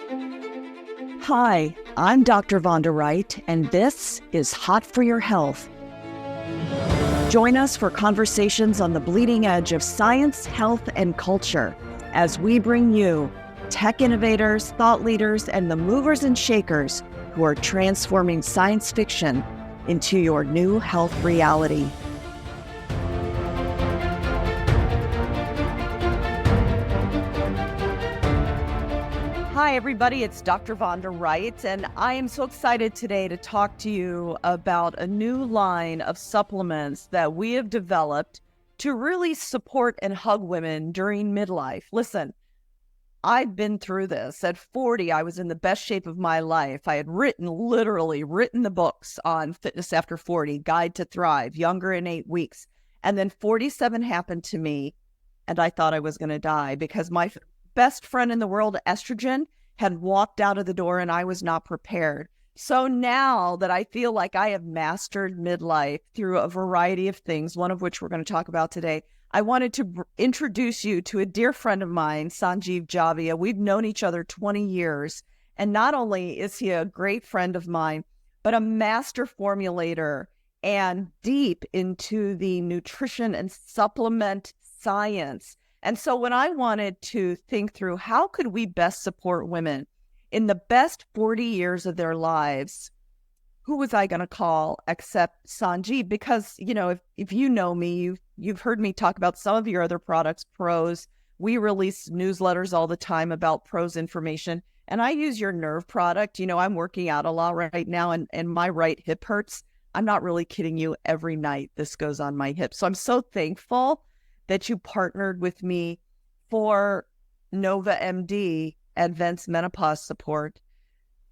Hi, I'm Dr. Vonda Wright, and this is Hot for Your Health. Join us for conversations on the bleeding edge of science, health, and culture as we bring you tech innovators, thought leaders, and the movers and shakers who are transforming science fiction into your new health reality. Hi, everybody. It's Dr. Vonda Wright, and I am so excited today to talk to you about a new line of supplements that we have developed to really support and hug women during midlife. Listen, I've been through this. At 40, I was in the best shape of my life. I had literally written the books on Fitness After 40, Guide to Thrive, Younger in 8 Weeks. And then 47 happened to me, and I thought I was going to die because my best friend in the world, estrogen, had walked out of the door and I was not prepared. So now that I feel like I have mastered midlife through a variety of things, one of which we're going to talk about today, I wanted to introduce you to a dear friend of mine, Sanjeev Javia. We've known each other 20 years. And not only is he a great friend of mine, but a master formulator and deep into the nutrition and supplement science. And so when I wanted to think through how could we best support women in the best 40 years of their lives, who was I going to call except Sanjeev? Because, you know, if you know me, you've heard me talk about some of your other products, Pros. We release newsletters all the time about Pros information. And I use your nerve product. You know, I'm working out a lot right now and my right hip hurts. I'm not really kidding you. Every night this goes on my hip. So I'm so thankful that you partnered with me for Nova MD, Advanced Menopause Support.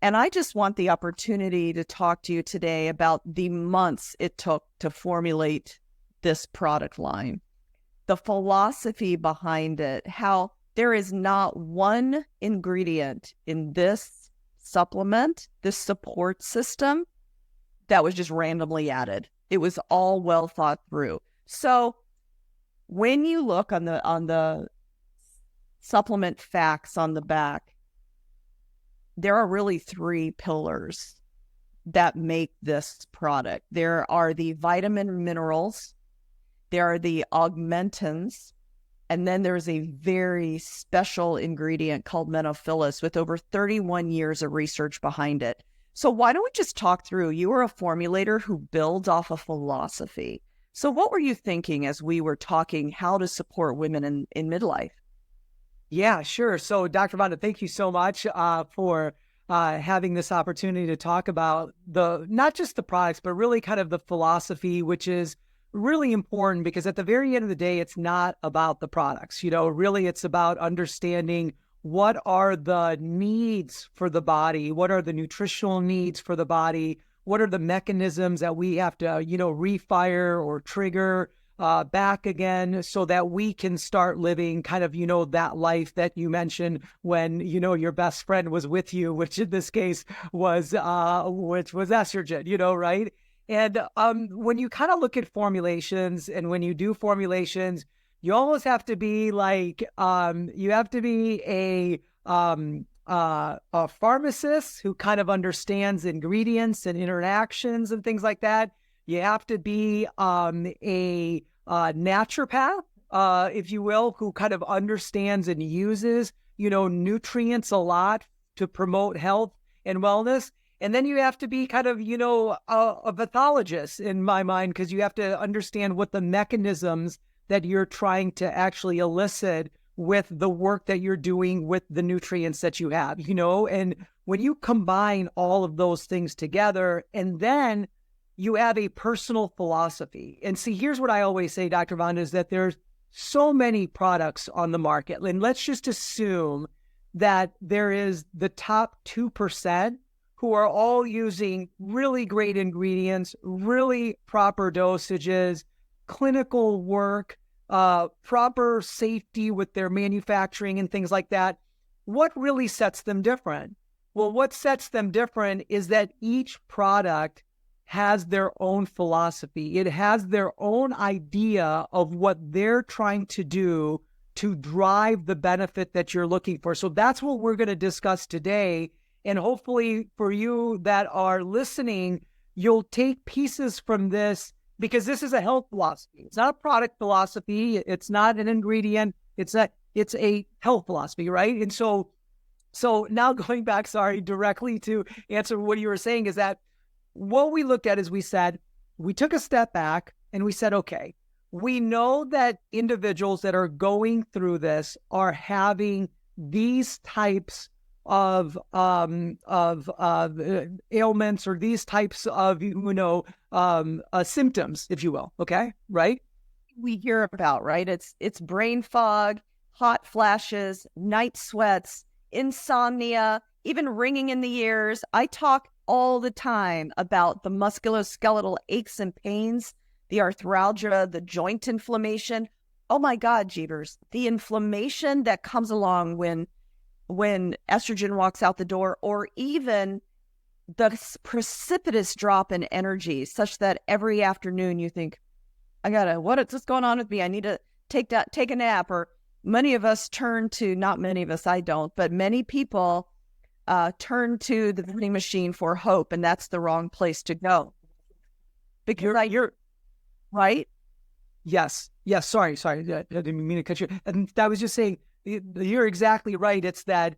And I just want the opportunity to talk to you today about the months it took to formulate this product line, the philosophy behind it, how there is not one ingredient in this supplement, this support system, that was just randomly added. It was all well thought through. So when you look on the supplement facts on the back, there are really 3 pillars that make this product. There are the vitamin minerals, there are the augmentins, and then there's a very special ingredient called Menophilis with over 31 years of research behind it. So why don't we just talk through, you are a formulator who builds off a philosophy. So what were you thinking as we were talking how to support women in midlife? Yeah, sure. So Dr. Vonda, thank you so much for having this opportunity to talk about not just the products, but really kind of the philosophy, which is really important because at the very end of the day, it's not about the products. You know, really it's about understanding what are the needs for the body, what are the nutritional needs for the body, what are the mechanisms that we have to, refire or trigger back again so that we can start living kind of, that life that you mentioned when, your best friend was with you, which in this case was estrogen, right? And when you kind of look at formulations and when you do formulations, you almost have to be like, you have to be a pharmacist who kind of understands ingredients and interactions and things like that. You have to be a naturopath, if you will, who kind of understands and uses, nutrients a lot to promote health and wellness. And then you have to be kind of, a pathologist in my mind, because you have to understand what the mechanisms that you're trying to actually elicit with the work that you're doing with the nutrients that you have, and when you combine all of those things together, and then you have a personal philosophy. And see, here's what I always say, Dr. Vonda, is that there's so many products on the market. And let's just assume that there is the top 2% who are all using really great ingredients, really proper dosages, clinical work, proper safety with their manufacturing and things like that. What really sets them different? Well, what sets them different is that each product has their own philosophy. It has their own idea of what they're trying to do to drive the benefit that you're looking for. So that's what we're going to discuss today. And hopefully for you that are listening, you'll take pieces from this, because this is a health philosophy. It's not a product philosophy. It's not an ingredient. It's a health philosophy, right? And so now going back, directly to answer what you were saying, is that what we looked at is we took a step back and we said, okay, we know that individuals that are going through this are having these types of ailments, or these types of, symptoms, if you will. Okay. Right. We hear about, right? It's brain fog, hot flashes, night sweats, insomnia, even ringing in the ears. I talk all the time about the musculoskeletal aches and pains, the arthralgia, the joint inflammation. Oh my God, Jeevers, the inflammation that comes along when estrogen walks out the door, or even the precipitous drop in energy, such that every afternoon you think, what's going on with me? I need to take a nap. Or many of us not many of us, I don't, but many people turn to the vending machine for hope, and that's the wrong place to go. Because you're right. Yes. Sorry. I didn't mean to cut you. And I was just saying, you're exactly right. It's that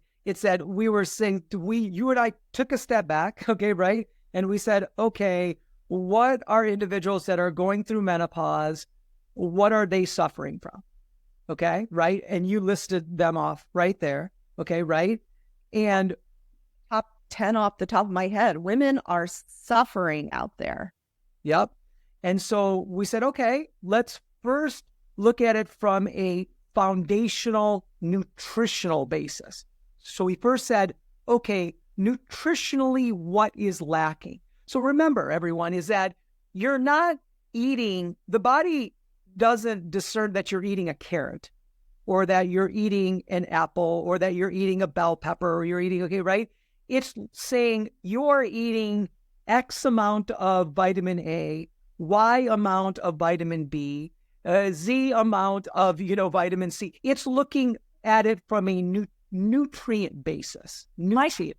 we were saying, you and I took a step back. Okay. Right. And we said, okay, what are individuals that are going through menopause? What are they suffering from? Okay. Right. And you listed them off right there. Okay. Right. And top 10 off the top of my head, women are suffering out there. Yep. And so we said, okay, let's first look at it from a foundational nutritional basis. So we first said, okay, nutritionally, what is lacking? So remember, everyone, is that you're not eating, the body doesn't discern that you're eating a carrot, or that you're eating an apple, or that you're eating a bell pepper, or you're eating, okay, right? It's saying you're eating X amount of vitamin A, Y amount of vitamin B, Z amount of, vitamin C. It's looking at it from a nutrient basis. Nutrient.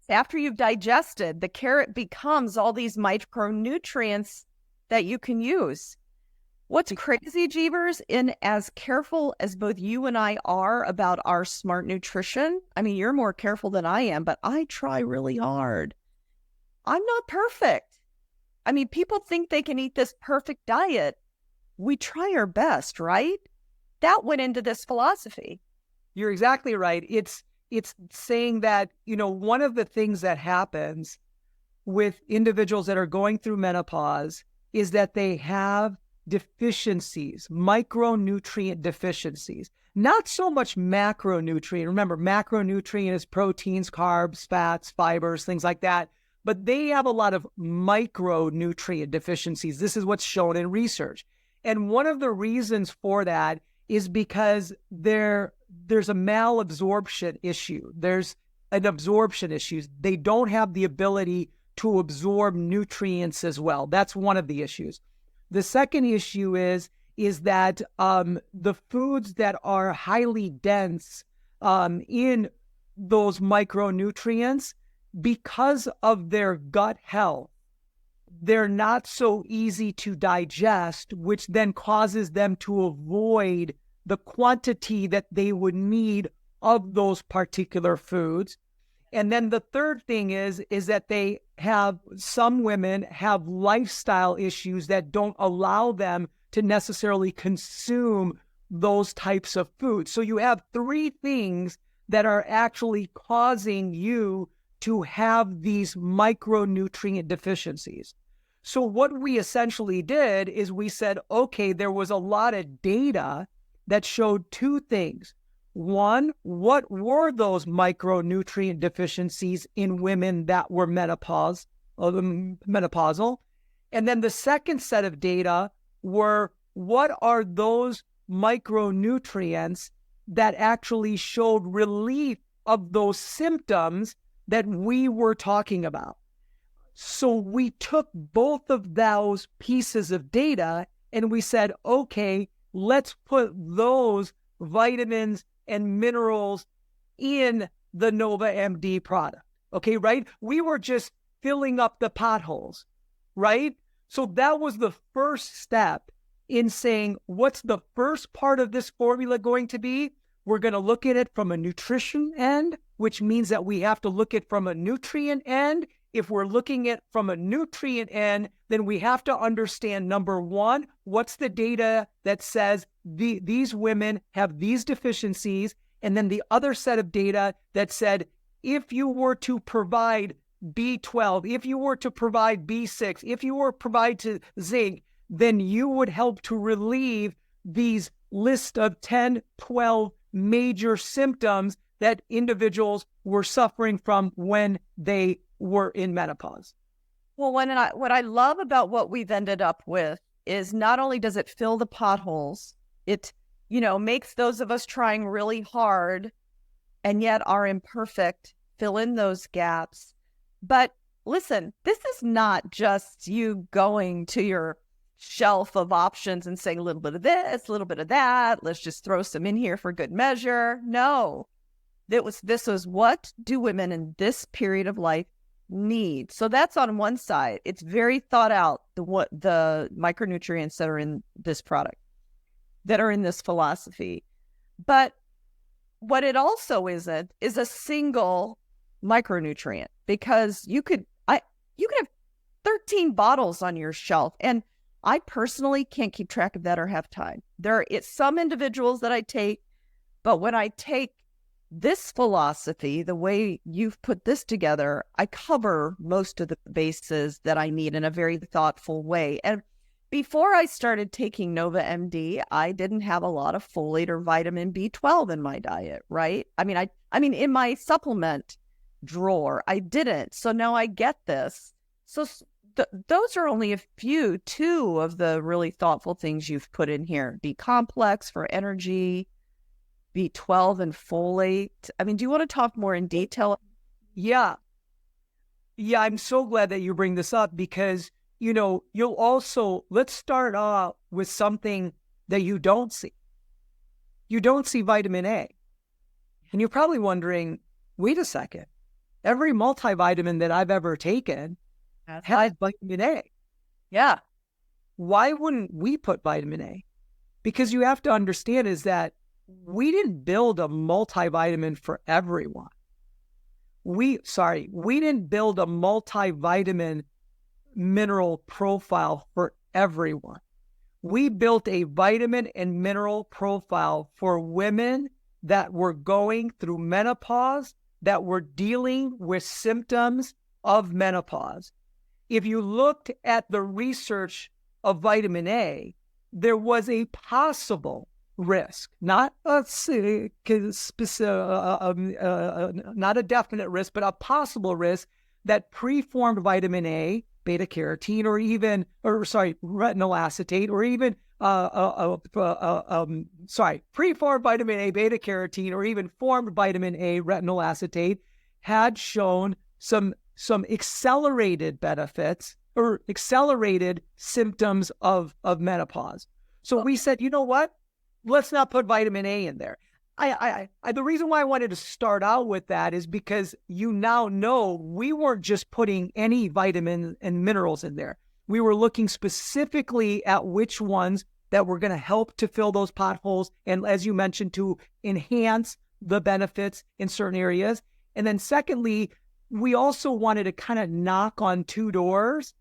After you've digested, the carrot becomes all these micronutrients that you can use. What's crazy, Jeevers, in as careful as both you and I are about our smart nutrition, I mean, you're more careful than I am, but I try really hard. I'm not perfect. I mean, people think they can eat this perfect diet. We try our best, right? That went into this philosophy. You're exactly right. It's saying that, one of the things that happens with individuals that are going through menopause is that they have deficiencies, micronutrient deficiencies, not so much macronutrient. Remember, macronutrient is proteins, carbs, fats, fibers, things like that. But they have a lot of micronutrient deficiencies. This is what's shown in research. And one of the reasons for that is because there's a malabsorption issue. There's an absorption issue. They don't have the ability to absorb nutrients as well. That's one of the issues. The second issue is that the foods that are highly dense in those micronutrients, because of their gut health, they're not so easy to digest, which then causes them to avoid the quantity that they would need of those particular foods. And then the third thing is that some women have lifestyle issues that don't allow them to necessarily consume those types of foods. So you have three things that are actually causing you to have these micronutrient deficiencies. So what we essentially did is we said, okay, there was a lot of data that showed two things. One, what were those micronutrient deficiencies in women that were menopausal? And then the second set of data were, what are those micronutrients that actually showed relief of those symptoms that we were talking about? So we took both of those pieces of data and we said, okay, let's put those vitamins and minerals in the Nova MD product. Okay, right? We were just filling up the potholes, right? So that was the first step in saying, what's the first part of this formula going to be? We're going to look at it from a nutrition end, which means that we have to look at it from a nutrient end. If we're looking at from a nutrient end, then we have to understand, number one, what's the data that says these women have these deficiencies, and then the other set of data that said, if you were to provide B12, if you were to provide B6, if you were to provide to zinc, then you would help to relieve these list of 10, 12 major symptoms that individuals were suffering from when they were in menopause. Well, what I love about what we've ended up with is not only does it fill the potholes, it, makes those of us trying really hard and yet are imperfect fill in those gaps. But listen, this is not just you going to your shelf of options and saying a little bit of this, a little bit of that. Let's just throw some in here for good measure. No, this was what do women in this period of life need? So that's on one side. It's very thought out, the micronutrients that are in this product, that are in this philosophy. But what it also isn't is a single micronutrient, because you could have 13 bottles on your shelf, and I personally can't keep track of that or have time. It's some individuals that I take, but when I take this philosophy, the way you've put this together, I cover most of the bases that I need in a very thoughtful way. And before I started taking Nova MD, I didn't have a lot of folate or vitamin B12 in my diet, right? I mean, in my supplement drawer, I didn't. So now I get this. So those are only two of the really thoughtful things you've put in here. B-complex for energy, B12 and folate. I mean, do you want to talk more in detail? Yeah, I'm so glad that you bring this up, because, you'll also, let's start off with something that you don't see. You don't see vitamin A. And you're probably wondering, wait a second, every multivitamin that I've ever taken has vitamin A. Yeah. Why wouldn't we put vitamin A? Because you have to understand is that we didn't build a multivitamin for everyone. We didn't build a multivitamin mineral profile for everyone. We built a vitamin and mineral profile for women that were going through menopause, that were dealing with symptoms of menopause. If you looked at the research of vitamin A, there was a possible risk, not a definite risk, but a possible risk that preformed vitamin A, beta carotene, retinol acetate, or even preformed vitamin A, beta carotene, or even formed vitamin A, retinol acetate, had shown some accelerated benefits or accelerated symptoms of menopause. So we said, you know what? Let's not put vitamin A in there. The reason why I wanted to start out with that is because you now know we weren't just putting any vitamins and minerals in there. We were looking specifically at which ones that were going to help to fill those potholes, and as you mentioned, to enhance the benefits in certain areas. And then secondly, we also wanted to kind of knock on two doors.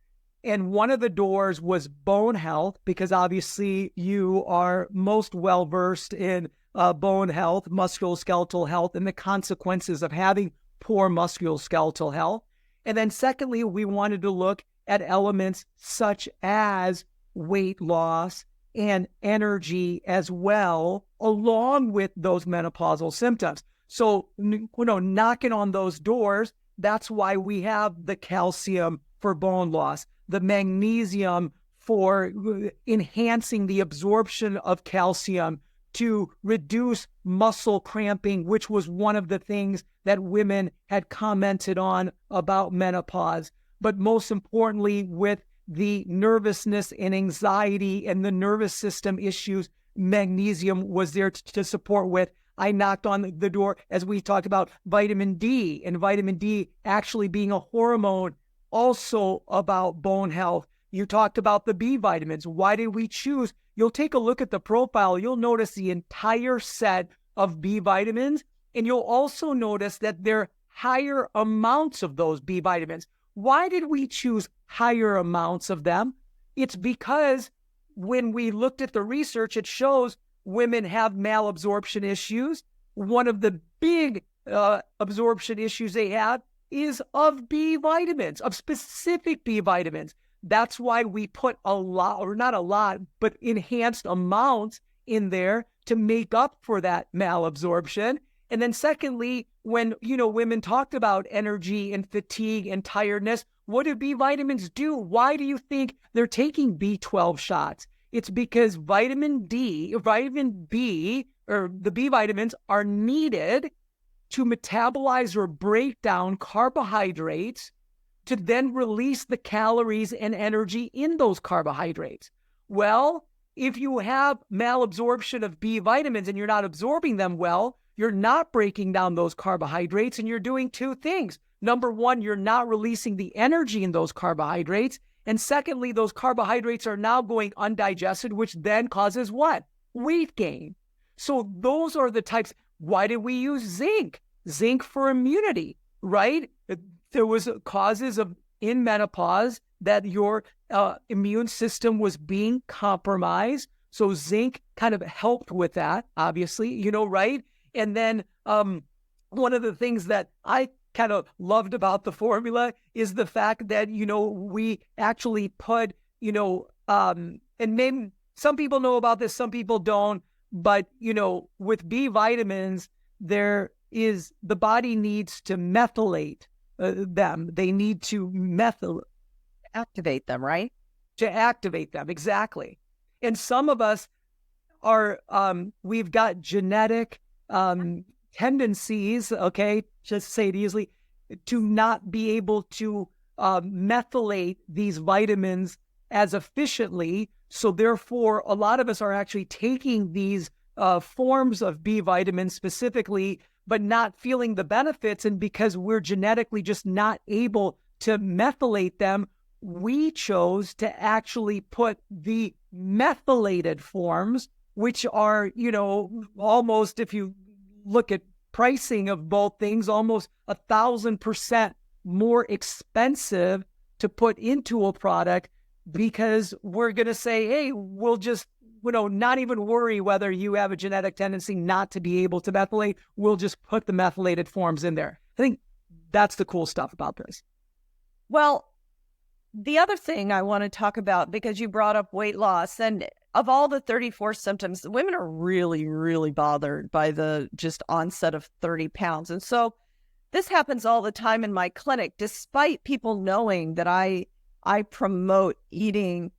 And one of the doors was bone health, because obviously you are most well-versed in bone health, musculoskeletal health, and the consequences of having poor musculoskeletal health. And then secondly, we wanted to look at elements such as weight loss and energy as well, along with those menopausal symptoms. So, knocking on those doors, that's why we have the calcium for bone loss, the magnesium for enhancing the absorption of calcium to reduce muscle cramping, which was one of the things that women had commented on about menopause. But most importantly, with the nervousness and anxiety and the nervous system issues magnesium was there to support with. I knocked on the door, as we talked about, vitamin D, and vitamin D actually being a hormone, also about bone health. You talked about the B vitamins. Why did we choose? You'll take a look at the profile. You'll notice the entire set of B vitamins, and you'll also notice that there are higher amounts of those B vitamins. Why did we choose higher amounts of them? It's because when we looked at the research, it shows women have malabsorption issues. One of the big absorption issues they have is of B vitamins, of specific B vitamins. That's why we put a lot, or not a lot, but enhanced amounts in there to make up for that malabsorption. And then secondly, when, women talked about energy and fatigue and tiredness, what do B vitamins do? Why do you think they're taking B12 shots? It's because vitamin D, vitamin B, or the B vitamins are needed to metabolize or break down carbohydrates to then release the calories and energy in those carbohydrates. Well, if you have malabsorption of B vitamins and you're not absorbing them well, you're not breaking down those carbohydrates, and you're doing two things. Number one, you're not releasing the energy in those carbohydrates. And secondly, those carbohydrates are now going undigested, which then causes what? Weight gain. So those are the types. Why did we use zinc? Zinc for immunity, right? There was causes in menopause that your immune system was being compromised. So zinc kind of helped with that, obviously, right? And then one of the things that I kind of loved about the formula is the fact that, we actually put, and maybe some people know about this, some people don't, but, with B vitamins, the body needs to methylate them. They need to activate them, right? To activate them, exactly. And some of us are, we've got genetic tendencies, okay, just say it easily, to not be able to methylate these vitamins as efficiently. So therefore, a lot of us are actually taking these forms of B vitamins specifically, but not feeling the benefits. And because we're genetically just not able to methylate them, we chose to actually put the methylated forms, which are, almost, if you look at pricing of both things, almost 1,000% more expensive to put into a product, because we're going to say, hey, we'll just, not even worry whether you have a genetic tendency not to be able to methylate. We'll just put the methylated forms in there. I think that's the cool stuff about this. Well, the other thing I want to talk about, because you brought up weight loss, and of all the 34 symptoms, women are really, really bothered by the just onset of 30 pounds. And so this happens all the time in my clinic, despite people knowing that I promote eating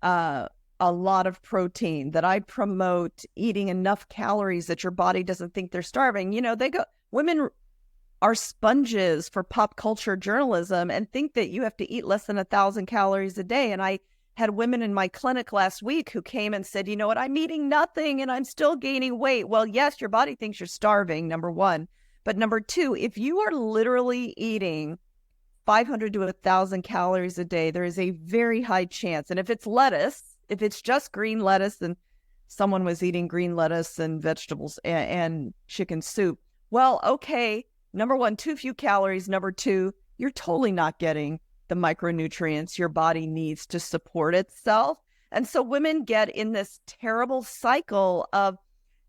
a lot of protein, that I promote eating enough calories that your body doesn't think they're starving. Women are sponges for pop culture journalism and think that you have to eat less than 1,000 calories a day. And I had women in my clinic last week who came and said, you know what, I'm eating nothing and I'm still gaining weight. Well, yes, your body thinks you're starving, number one. But number two, if you are literally eating 500 to 1,000 calories a day, there is a very high chance. And if it's lettuce, if it's just green lettuce, and someone was eating green lettuce and vegetables and chicken soup, well, okay, number one, too few calories. Number two, you're totally not getting the micronutrients your body needs to support itself. And so women get in this terrible cycle of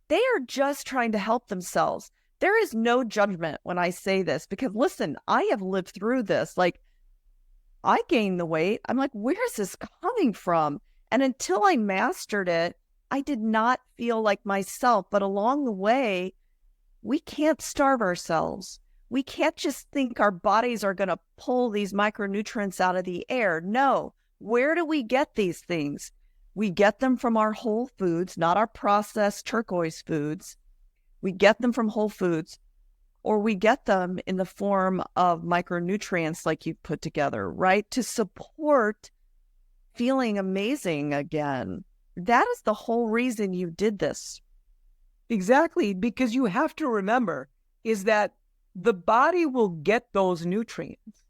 they are just trying to help themselves. There is no judgment when I say this, because listen, I have lived through this. Like, I gained the weight. I'm like, where's this coming from? And until I mastered it, I did not feel like myself. But along the way, we can't starve ourselves. We can't just think our bodies are going to pull these micronutrients out of the air. No. Where do we get these things? We get them from our whole foods, not our processed turquoise foods. We get them from whole foods, or we get them in the form of micronutrients like you've put together, right? To support feeling amazing again. That is the whole reason you did this. Exactly, because you have to remember is that the body will get those nutrients.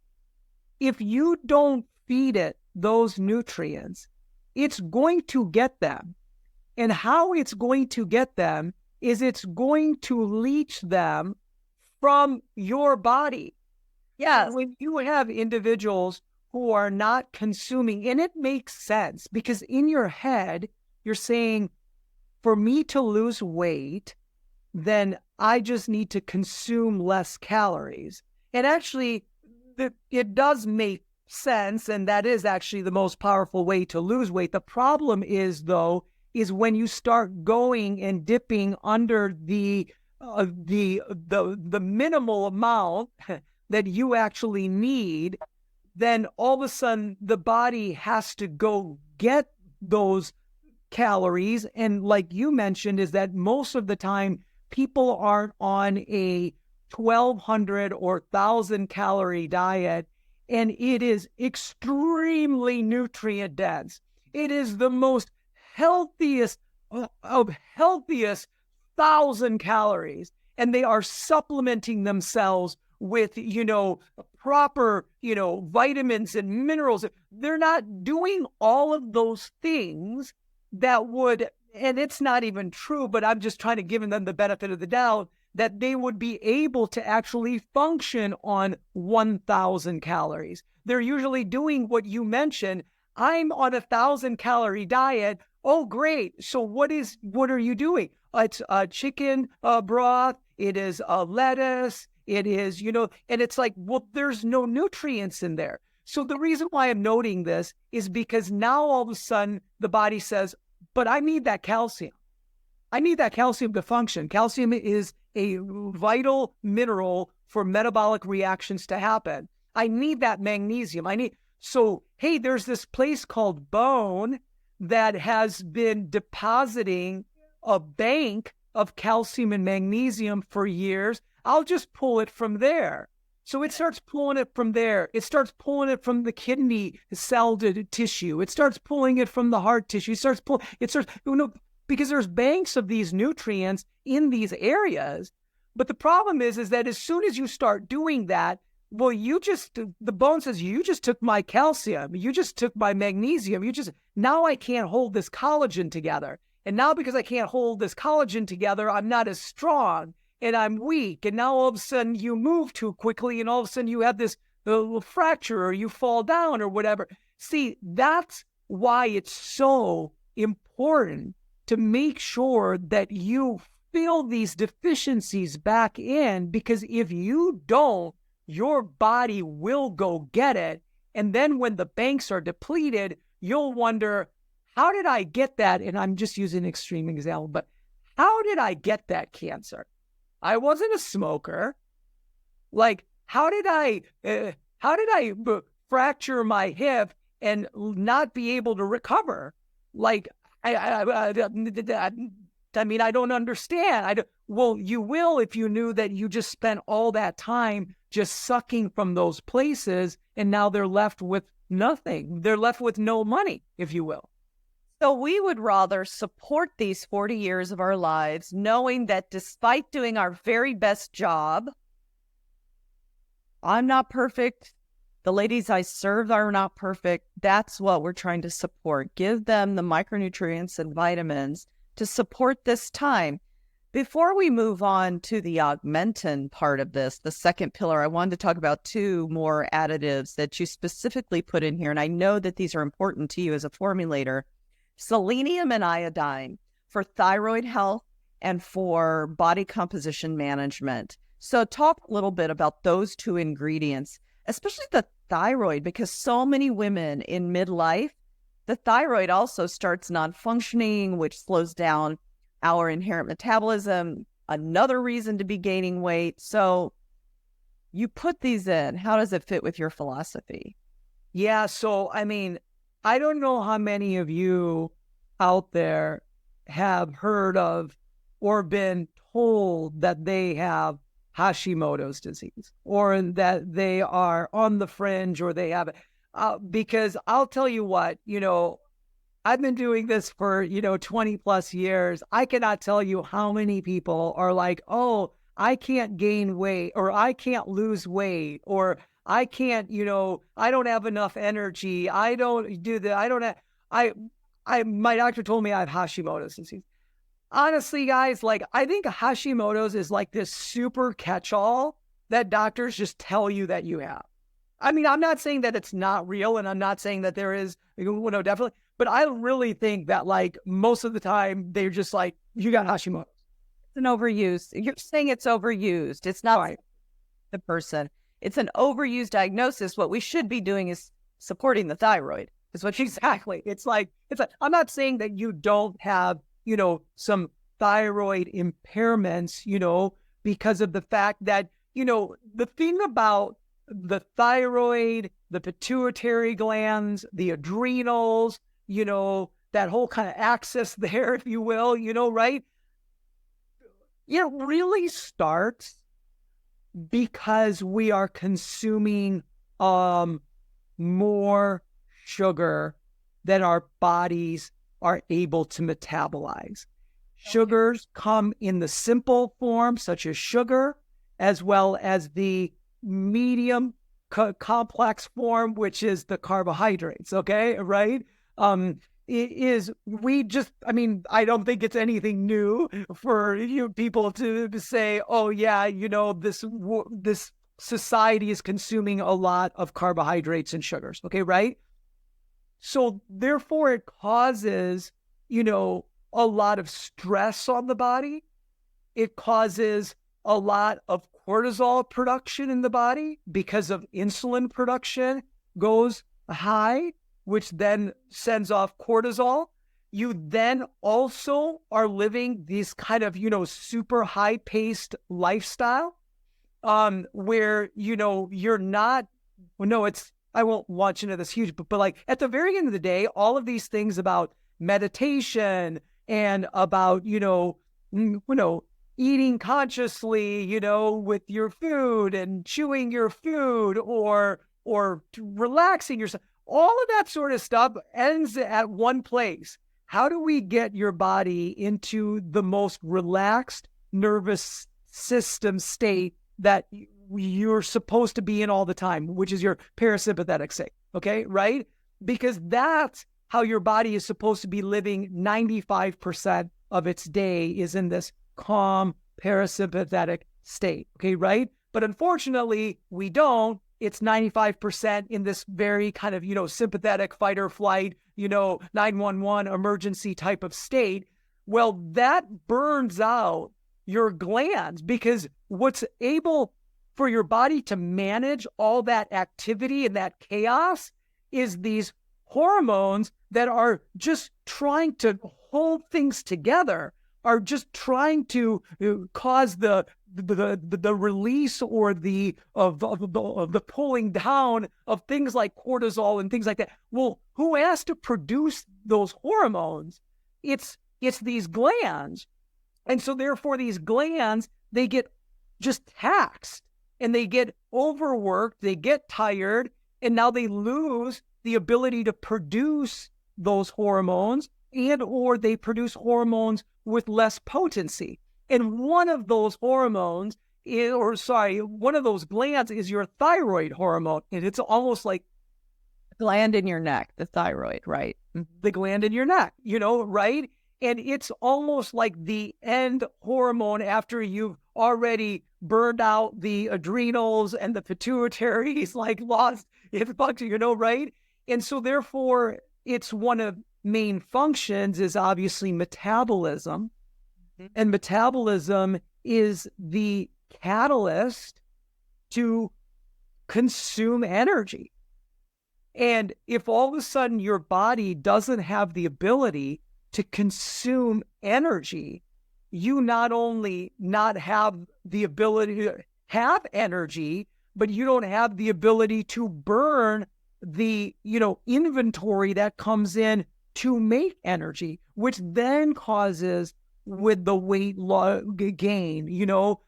If you don't feed it those nutrients, it's going to get them. And how it's going to get them is it's going to leach them from your body. Yes. When you have individuals who are not consuming, and it makes sense because in your head, you're saying, for me to lose weight, then I just need to consume less calories. And actually, it does make sense. And that is actually the most powerful way to lose weight. The problem is, though, is when you start going and dipping under the minimal amount that you actually need, then all of a sudden the body has to go get those calories. And like you mentioned, is that most of the time people aren't on a 1,200 or 1,000 calorie diet, and it is extremely nutrient dense. It is the most healthiest of healthiest 1,000 calories, and they are supplementing themselves with, proper, vitamins and minerals. They're not doing all of those things that would, and it's not even true, but I'm just trying to give them the benefit of the doubt that they would be able to actually function on 1,000 calories. They're usually doing what you mentioned. I'm on 1,000 calorie diet. Oh, great. So what are you doing? It's chicken broth. It is lettuce. It is, and it's like, well, there's no nutrients in there. So the reason why I'm noting this is because now all of a sudden the body says, but I need that calcium. I need that calcium to function. Calcium is a vital mineral for metabolic reactions to happen. I need that magnesium. So, hey, there's this place called bone that has been depositing a bank of calcium and magnesium for years. I'll just pull it from there. So it starts pulling it from there. It starts pulling it from the kidney cell tissue. It starts pulling it from the heart tissue. Because there's banks of these nutrients in these areas. But the problem is that as soon as you start doing that, well, the bone says, you just took my calcium. You just took my magnesium. Now I can't hold this collagen together. And now because I can't hold this collagen together, I'm not as strong and I'm weak. And now all of a sudden you move too quickly and all of a sudden you have this fracture or you fall down or whatever. See, that's why it's so important to make sure that you fill these deficiencies back in, because if you don't, your body will go get it. And then when the banks are depleted, you'll wonder, how did I get that? And I'm just using an extreme example, but how did I get that cancer? I wasn't a smoker. Like, how did I fracture my hip and not be able to recover? Like, I mean, I don't understand. Well, you will if you knew that you just spent all that time just sucking from those places, and now they're left with nothing. They're left with no money, if you will. So we would rather support these 40 years of our lives, knowing that despite doing our very best job, I'm not perfect. The ladies I serve are not perfect. That's what we're trying to support. Give them the micronutrients and vitamins to support this time. Before we move on to the augmentin part of this, the second pillar, I wanted to talk about two more additives that you specifically put in here. And I know that these are important to you as a formulator. Selenium and iodine for thyroid health and for body composition management. So talk a little bit about those two ingredients, especially the thyroid, because so many women in midlife, the thyroid also starts non-functioning, which slows down our inherent metabolism, another reason to be gaining weight. So you put these in. How does it fit with your philosophy? Yeah, so I mean, I don't know how many of you out there have heard of or been told that they have Hashimoto's disease or that they are on the fringe or they have it. Because I'll tell you what, I've been doing this for, 20 plus years. I cannot tell you how many people are like, oh, I can't gain weight, or I can't lose weight, or I can't, I don't have enough energy. I don't do that. I don't have, my doctor told me I have Hashimoto's disease. Honestly, guys, like, I think Hashimoto's is like this super catch-all that doctors just tell you that you have. I mean, I'm not saying that it's not real, and I'm not saying that there is, definitely, but I really think that, like, most of the time they're just like, you got Hashimoto's. It's an overuse. You're saying it's overused. It's not Right. the person. It's an overused diagnosis. What we should be doing is supporting the thyroid. Is what she's Exactly. It's like, I'm not saying that you don't have, some thyroid impairments, because of the fact that, the thing about the thyroid, the pituitary glands, the adrenals, that whole kind of axis there, if you will, right? It really starts because we are consuming more sugar than our bodies are able to metabolize. Sugars come in the simple form, such as sugar, as well as the medium complex form, which is the carbohydrates. Okay, right? I mean, I don't think it's anything new for people to say, oh yeah, this society is consuming a lot of carbohydrates and sugars. Okay, right? So therefore it causes, a lot of stress on the body. It causes a lot of cortisol production in the body because of insulin production goes high, which then sends off cortisol. You then also are living this kind of, super high paced lifestyle, where, you're not, well, no, I won't launch into this huge, but like at the very end of the day, all of these things about meditation and about, eating consciously, with your food and chewing your food or relaxing yourself, all of that sort of stuff ends at one place. How do we get your body into the most relaxed nervous system state that you're supposed to be in all the time, which is your parasympathetic state? Okay, right? Because that's how your body is supposed to be living 95% of its day, is in this calm parasympathetic state. Okay, right? But unfortunately, we don't. It's 95% in this very kind of, sympathetic fight or flight, 911 emergency type of state. Well, that burns out your glands, because what's able for your body to manage all that activity and that chaos is these hormones that are just trying to hold things together, are just trying to cause the release or the pulling down of things like cortisol and things like that. Well, who has to produce those hormones? It's these glands. And so therefore these glands, they get just taxed and they get overworked, they get tired, and now they lose the ability to produce those hormones, and or they produce hormones with less potency. And one of those hormones one of those glands is your thyroid hormone. And it's almost like gland in your neck, the thyroid, right? The gland in your neck, right? And it's almost like the end hormone after you've already burned out the adrenals and the pituitaries, like lost its function, right? And so therefore, it's one of main functions is obviously metabolism. And metabolism is the catalyst to consume energy. And if all of a sudden your body doesn't have the ability to consume energy, you not only not have the ability to have energy, but you don't have the ability to burn the, inventory that comes in to make energy, which then causes with the weight gain.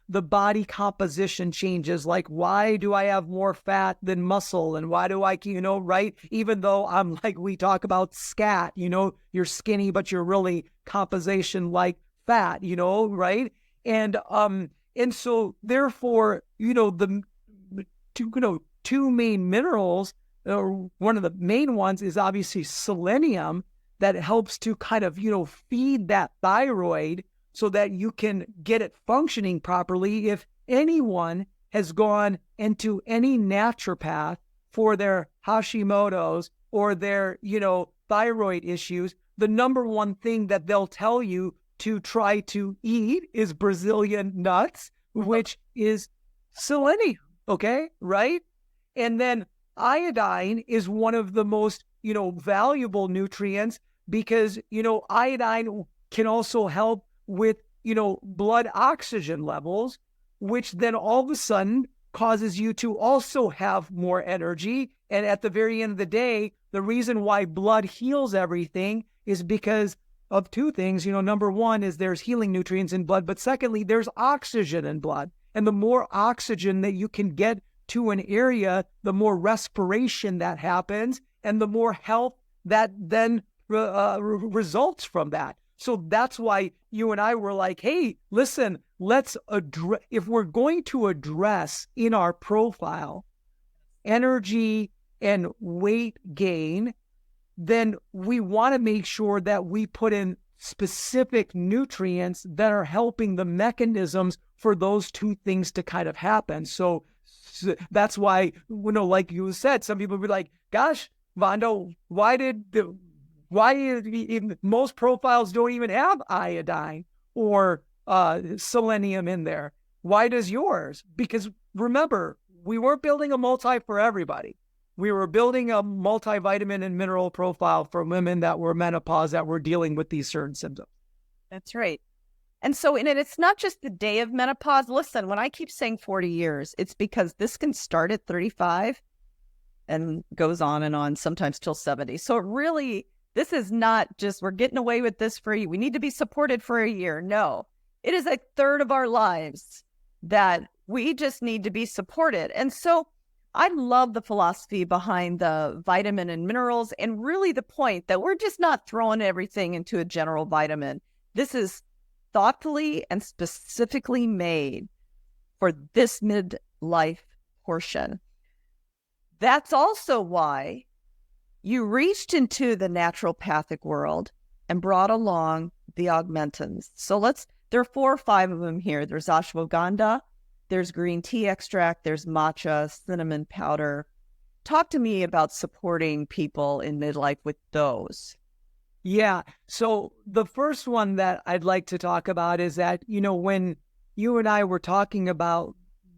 The body composition changes. Like, why do I have more fat than muscle? And why do I, right? Even though I'm like, we talk about scat, you're skinny, but you're really composition like fat, right? And so therefore, the two main minerals, or one of the main ones is obviously selenium, that helps to kind of, feed that thyroid so that you can get it functioning properly. If anyone has gone into any naturopath for their Hashimoto's or their, thyroid issues, the number one thing that they'll tell you to try to eat is Brazilian nuts, which is selenium. Okay, right? And then iodine is one of the most, valuable nutrients, because, iodine can also help with, blood oxygen levels, which then all of a sudden causes you to also have more energy. And at the very end of the day, the reason why blood heals everything is because of two things. Number one is there's healing nutrients in blood, but secondly, there's oxygen in blood. And the more oxygen that you can get to an area, the more respiration that happens, and the more health that then results from that. So that's why you and I were like, hey, listen, let's address, if we're going to address in our profile energy and weight gain, then we want to make sure that we put in specific nutrients that are helping the mechanisms for those two things to kind of happen. So that's why, like you said, some people be like, gosh, Vonda, why most profiles don't even have iodine or selenium in there? Why does yours? Because remember, we weren't building a multi for everybody. We were building a multivitamin and mineral profile for women that were menopause, that were dealing with these certain symptoms. That's right. And so it's not just the day of menopause. Listen, when I keep saying 40 years, it's because this can start at 35 and goes on and on, sometimes till 70. So this is not just, we're getting away with this we need to be supported for a year. No, it is a third of our lives that we just need to be supported. And so I love the philosophy behind the vitamin and minerals, and really the point that we're just not throwing everything into a general vitamin. This is thoughtfully and specifically made for this midlife portion. That's also why you reached into the naturopathic world and brought along the augmentins. So there are 4 or 5 of them here. There's ashwagandha, there's green tea extract, there's matcha, cinnamon powder. Talk to me about supporting people in midlife with those. Yeah. So the first one that I'd like to talk about is that, when you and I were talking about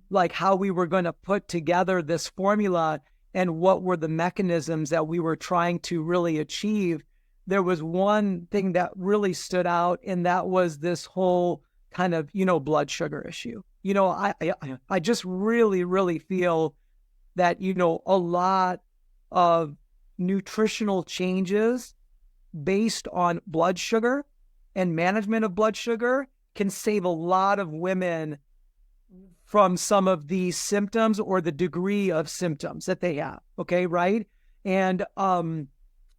like how we were going to put together this formula and what were the mechanisms that we were trying to really achieve, there was one thing that really stood out, and that was this whole kind of, blood sugar issue. I just really, really feel that, a lot of nutritional changes based on blood sugar and management of blood sugar can save a lot of women from some of these symptoms or the degree of symptoms that they have. Okay, right? And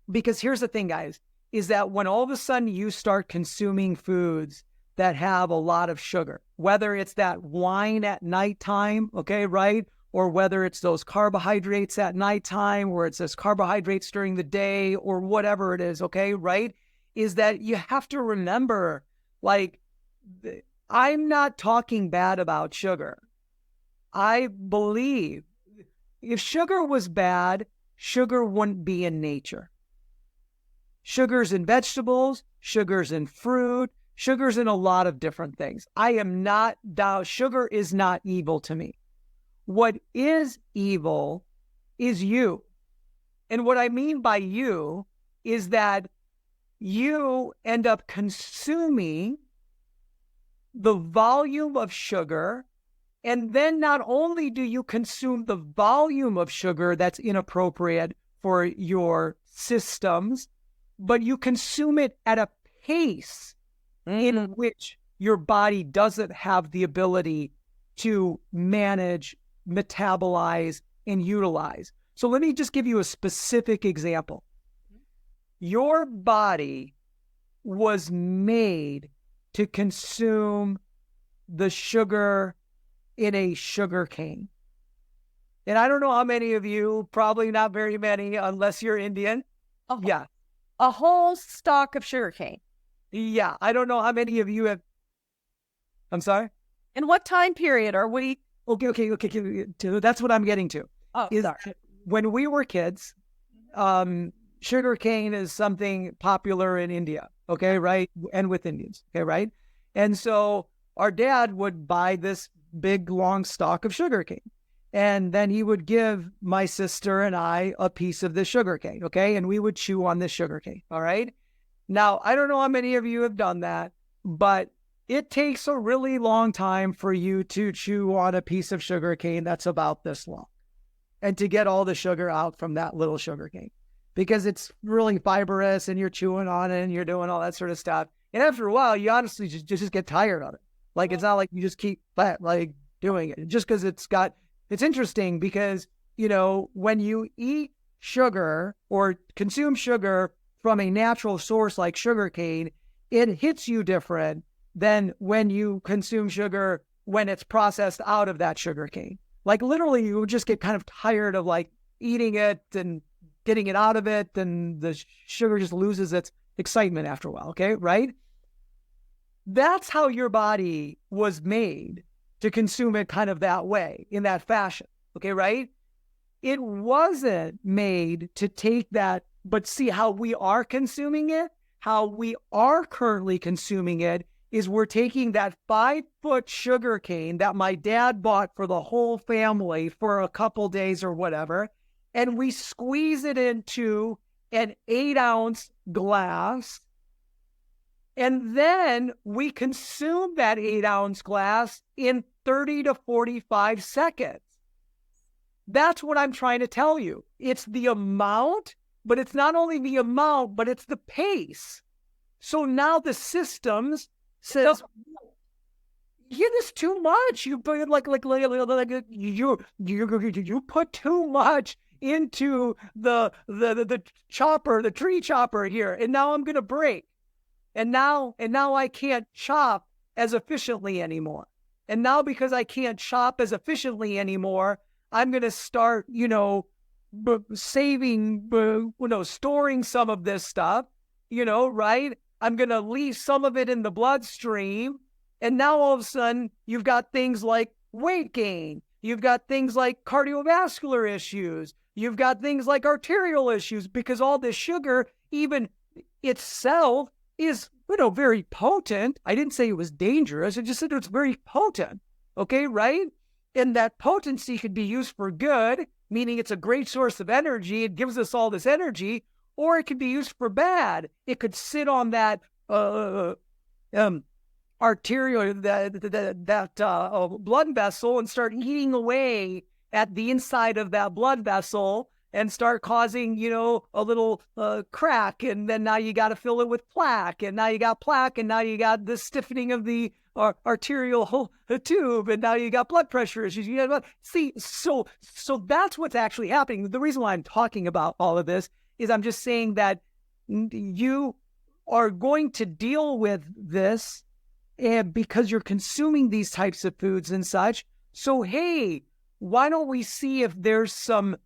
because here's the thing, guys, is that when all of a sudden you start consuming foods that have a lot of sugar, whether it's that wine at nighttime, okay, right? Or whether it's those carbohydrates at nighttime, or it's those carbohydrates during the day, or whatever it is, okay, right? Is that you have to remember, like, I'm not talking bad about sugar. I believe if sugar was bad, sugar wouldn't be in nature. Sugar's in vegetables, sugar's in fruit, sugar's in a lot of different things. I am not down. Sugar is not evil to me. What is evil is you. And what I mean by you is that you end up consuming the volume of sugar, and then not only do you consume the volume of sugar that's inappropriate for your systems, but you consume it at a pace in which your body doesn't have the ability to manage, metabolize, and utilize. So let me just give you a specific example. Your body was made to consume the sugar in a sugar cane. And I don't know how many of you, probably not very many, unless you're Indian. Yeah. A whole stalk of sugarcane. Yeah. I don't know how many of you have. I'm sorry? In what time period are we? Okay. That's what I'm getting to. When we were kids, sugar cane is something popular in India, okay, right? And with Indians, okay, right? And so our dad would buy this big, long stalk of sugar cane. And then he would give my sister and I a piece of the sugar cane, okay? And we would chew on this sugar cane, all right? Now, I don't know how many of you have done that, but it takes a really long time for you to chew on a piece of sugar cane that's about this long and to get all the sugar out from that little sugar cane because it's really fibrous and you're chewing on it and you're doing all that sort of stuff. And after a while, you honestly just get tired of it. Like, it's not like you just keep like doing it just because it's interesting because, when you eat sugar or consume sugar from a natural source like sugarcane, it hits you different than when you consume sugar when it's processed out of that sugarcane. Like, literally, you just get kind of tired of like eating it and getting it out of it, and the sugar just loses its excitement after a while, okay, right? That's how your body was made to consume it kind of that way, in that fashion, okay, right? It wasn't made to take that, but see how we are consuming it, how we are currently consuming it is we're taking that 5-foot sugar cane that my dad bought for the whole family for a couple days or whatever, and we squeeze it into an 8-ounce glass, and then we consume that 8-ounce glass in 30 to 45 seconds. That's what I'm trying to tell you. It's the amount, but it's not only the amount, but it's the pace. So now the systems says, yeah, this too much. You put you put too much into the chopper, the tree chopper here, and now I'm gonna break, and now I can't chop as efficiently anymore. And now because I can't chop as efficiently anymore, I'm gonna start, saving, storing some of this stuff, right? I'm going to leave some of it in the bloodstream. And now all of a sudden, you've got things like weight gain. You've got things like cardiovascular issues. You've got things like arterial issues because all this sugar, even itself, is, very potent. I didn't say it was dangerous. I just said it's very potent. Okay, right? And that potency could be used for good, meaning it's a great source of energy. It gives us all this energy. Or it could be used for bad. It could sit on that arterial, blood vessel and start eating away at the inside of that blood vessel and start causing, a little crack. And then now you got to fill it with plaque. And now you got plaque. And now you got the stiffening of the arterial tube. And now you got blood pressure issues. See, so that's what's actually happening. The reason why I'm talking about all of this is I'm just saying that you are going to deal with this because you're consuming these types of foods and such. So, hey, why don't we see if there's some,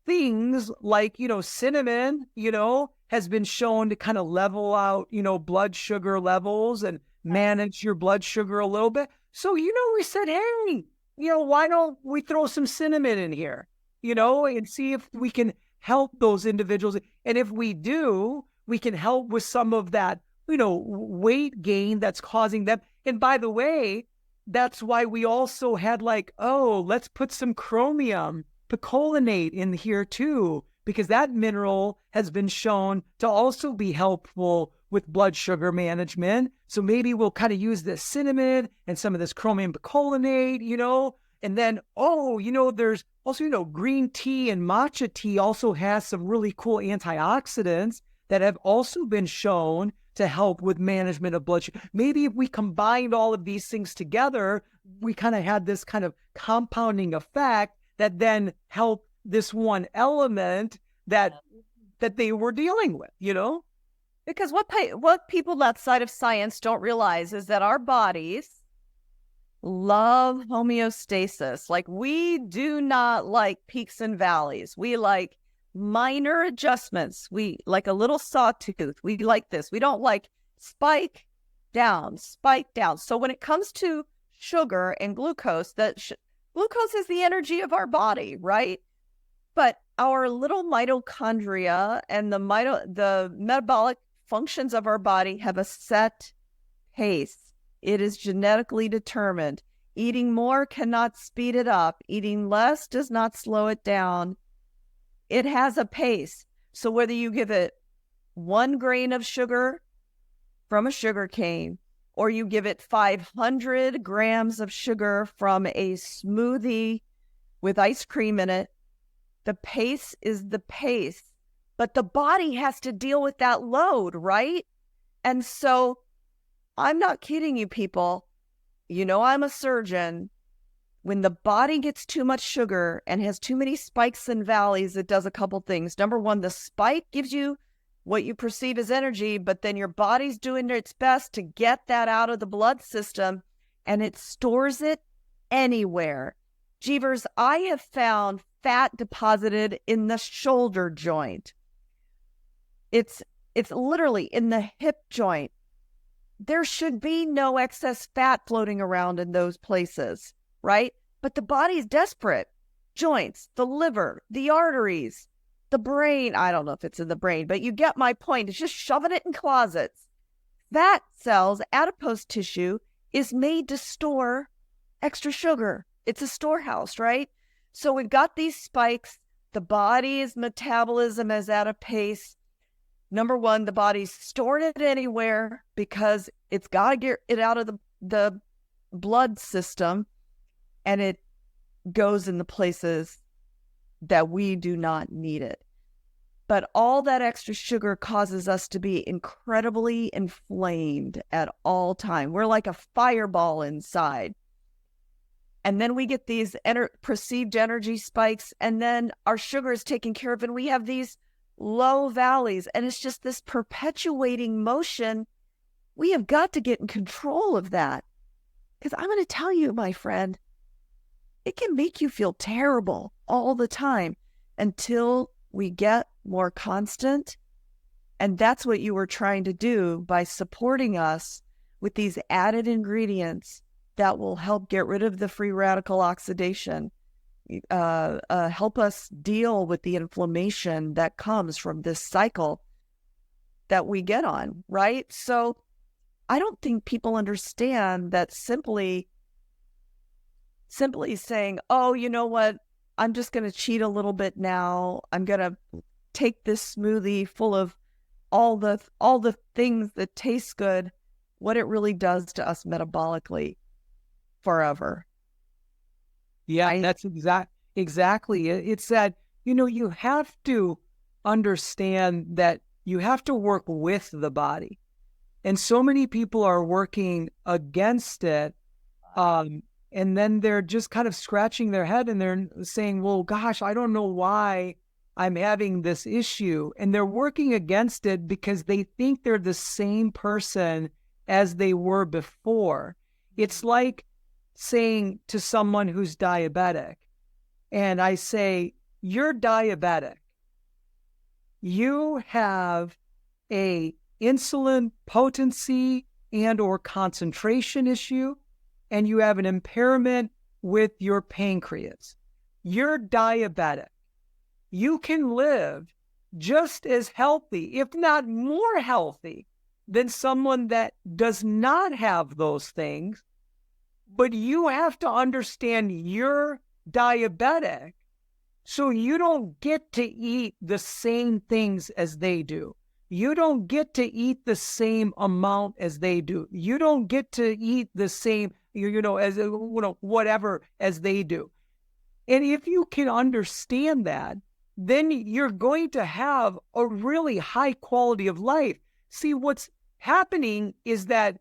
things like, cinnamon, has been shown to kind of level out, blood sugar levels and manage your blood sugar a little bit. So, we said, hey, why don't we throw some cinnamon in here, and see if we can help those individuals. And if we do, we can help with some of that, weight gain that's causing them. And by the way, that's why we also had let's put some chromium picolinate in here too, because that mineral has been shown to also be helpful with blood sugar management. So maybe we'll kind of use this cinnamon and some of this chromium picolinate, and then, there's also, green tea and matcha tea also has some really cool antioxidants that have also been shown to help with management of blood sugar. Maybe if we combined all of these things together, we kind of had this kind of compounding effect that then helped this one element that they were dealing with, you know? Because what people outside of science don't realize is that our bodies love homeostasis. Like, we do not like peaks and valleys. We like minor adjustments. We like a little sawtooth. We like this. We don't like spike down, spike down. So when it comes to sugar and glucose, glucose is the energy of our body, right? But our little mitochondria and the metabolic functions of our body have a set pace. It is genetically determined. Eating more cannot speed it up. Eating less does not slow it down. It has a pace. So whether you give it 1 grain of sugar from a sugar cane, or you give it 500 grams of sugar from a smoothie with ice cream in it, the pace is the pace. But the body has to deal with that load, right? And so I'm not kidding you, people. You know, I'm a surgeon. When the body gets too much sugar and has too many spikes and valleys, it does a couple things. Number one, the spike gives you what you perceive as energy, but then your body's doing its best to get that out of the blood system, and it stores it anywhere. Jeevers, I have found fat deposited in the shoulder joint. It's literally in the hip joint. There should be no excess fat floating around in those places, right? But the body's desperate. Joints, the liver, the arteries, the brain. I don't know if it's in the brain, but you get my point. It's just shoving it in closets. Fat cells, adipose tissue, is made to store extra sugar. It's a storehouse, right? So we've got these spikes. The body's metabolism is at a pace. Number one, the body's stored it anywhere because it's got to get it out of the blood system, and it goes in the places that we do not need it. But all that extra sugar causes us to be incredibly inflamed at all time. We're like a fireball inside. And then we get these perceived energy spikes, and then our sugar is taken care of, and we have these low valleys, and it's just this perpetuating motion. We have got to get in control of that, because I'm going to tell you, my friend, it can make you feel terrible all the time until we get more constant. And that's what you were trying to do by supporting us with these added ingredients that will help get rid of the free radical oxidation, help us deal with the inflammation that comes from this cycle that we get on, right? So I don't think people understand that simply saying, oh, you know what, I'm just going to cheat a little bit now. I'm going to take this smoothie full of all the things that taste good, what it really does to us metabolically forever. Yeah, that's exactly it. It's that, you have to understand that you have to work with the body. And so many people are working against it. And then they're just kind of scratching their head and they're saying, well, gosh, I don't know why I'm having this issue. And they're working against it because they think they're the same person as they were before. It's like saying to someone who's diabetic, and I say, you're diabetic. You have a insulin potency and or concentration issue, and you have an impairment with your pancreas. You're diabetic. You can live just as healthy, if not more healthy, than someone that does not have those things. But you have to understand you're diabetic, so you don't get to eat the same things as they do. You don't get to eat the same amount as they do. You don't get to eat the same, as whatever as they do. And if you can understand that, then you're going to have a really high quality of life. See, what's happening is that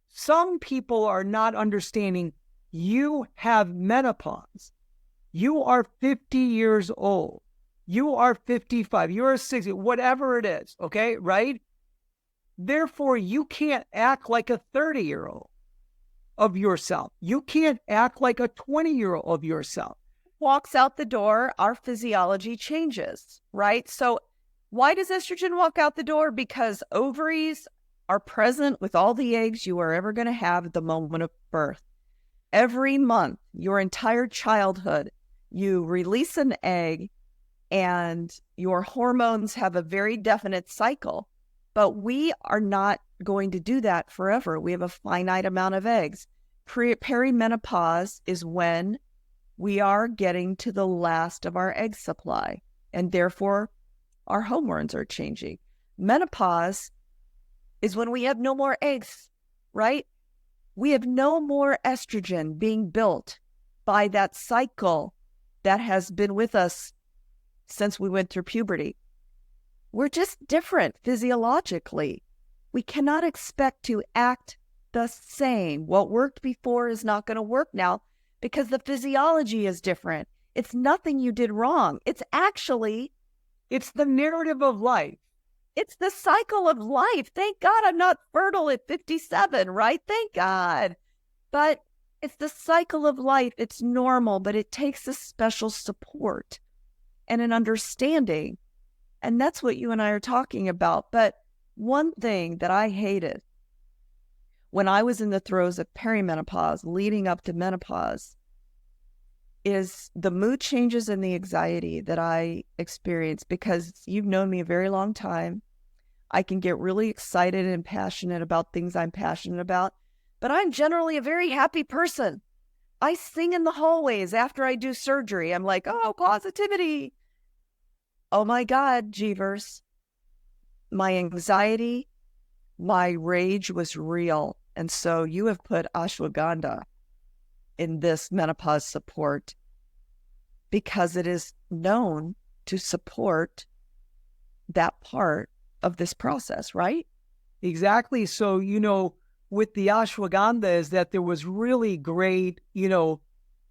some people are not understanding you have menopause. You are 50 years old. You are 55. You are 60, whatever it is, okay, right? Therefore, you can't act like a 30-year-old of yourself. You can't act like a 20-year-old of yourself. Walks out the door, our physiology changes, right? So why does estrogen walk out the door? Because ovaries are present with all the eggs you are ever going to have at the moment of birth. Every month, your entire childhood, you release an egg and your hormones have a very definite cycle. But we are not going to do that forever. We have a finite amount of eggs. Perimenopause is when we are getting to the last of our egg supply, and therefore our hormones are changing. Menopause is when we have no more eggs, right? We have no more estrogen being built by that cycle that has been with us since we went through puberty. We're just different physiologically. We cannot expect to act the same. What worked before is not going to work now because the physiology is different. It's nothing you did wrong. It's the narrative of life. It's the cycle of life. Thank God I'm not fertile at 57, right? Thank God. But it's the cycle of life. It's normal, but it takes a special support and an understanding. And that's what you and I are talking about. But one thing that I hated when I was in the throes of perimenopause leading up to menopause is the mood changes and the anxiety that I experienced, because you've known me a very long time. I can get really excited and passionate about things I'm passionate about, but I'm generally a very happy person. I sing in the hallways after I do surgery. I'm like, oh, positivity. Oh my God, Jeevers. My anxiety, my rage was real. And so you have put ashwagandha in this menopause support because it is known to support that part of this process, right? Exactly. So, with the ashwagandha is that there was really great,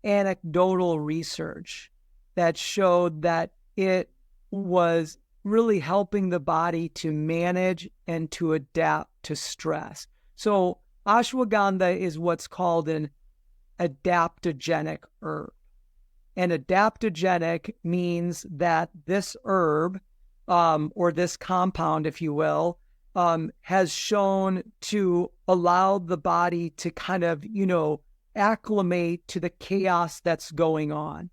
anecdotal research that showed that it was really helping the body to manage and to adapt to stress. So ashwagandha is what's called an adaptogenic herb. And adaptogenic means that this herb, or this compound, if you will, has shown to allow the body to kind of, acclimate to the chaos that's going on.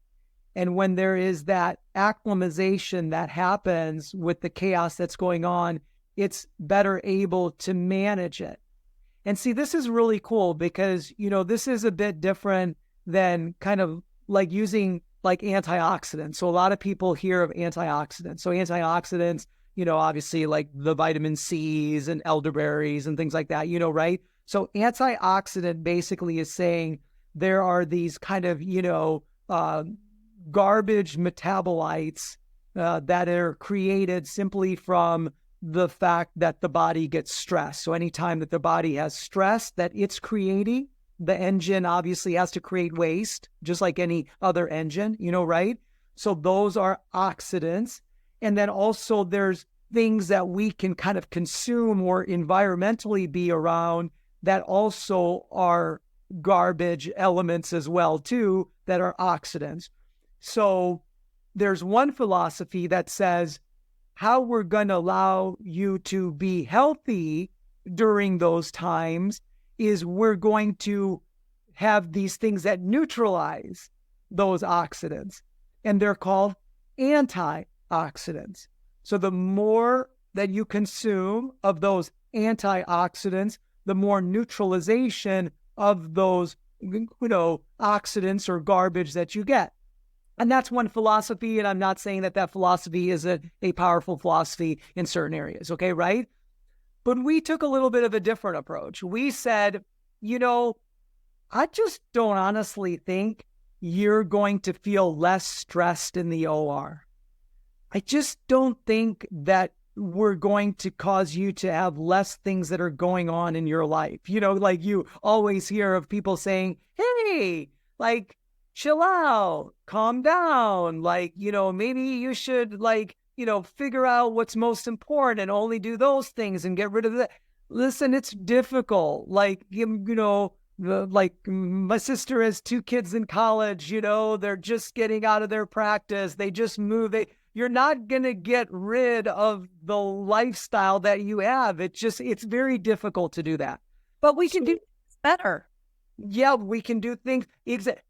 And when there is that acclimatization that happens with the chaos that's going on, it's better able to manage it. And see, this is really cool because, this is a bit different than kind of like using like antioxidants. So a lot of people hear of antioxidants. So antioxidants, obviously like the vitamin C's and elderberries and things like that, right? So antioxidant basically is saying there are these kind of, garbage metabolites that are created simply from the fact that the body gets stressed. So anytime that the body has stress that it's creating, the engine obviously has to create waste, just like any other engine, right? So those are oxidants. And then also there's things that we can kind of consume or environmentally be around that also are garbage elements as well, too, that are oxidants. So there's one philosophy that says how we're going to allow you to be healthy during those times is we're going to have these things that neutralize those oxidants, and they're called antioxidants. So the more that you consume of those antioxidants, the more neutralization of those, oxidants or garbage that you get. And that's one philosophy, and I'm not saying that philosophy is a powerful philosophy in certain areas, okay, right? But we took a little bit of a different approach. We said, I just don't honestly think you're going to feel less stressed in the OR. I just don't think that we're going to cause you to have less things that are going on in your life. Like you always hear of people saying, hey, like, chill out, calm down. Like, maybe you should figure out what's most important and only do those things and get rid of that. Listen, it's difficult. Like, like my sister has 2 kids in college, they're just getting out of their practice. They just moved. You're not going to get rid of the lifestyle that you have. It's very difficult to do that. But we can do better. Yeah, we can do things.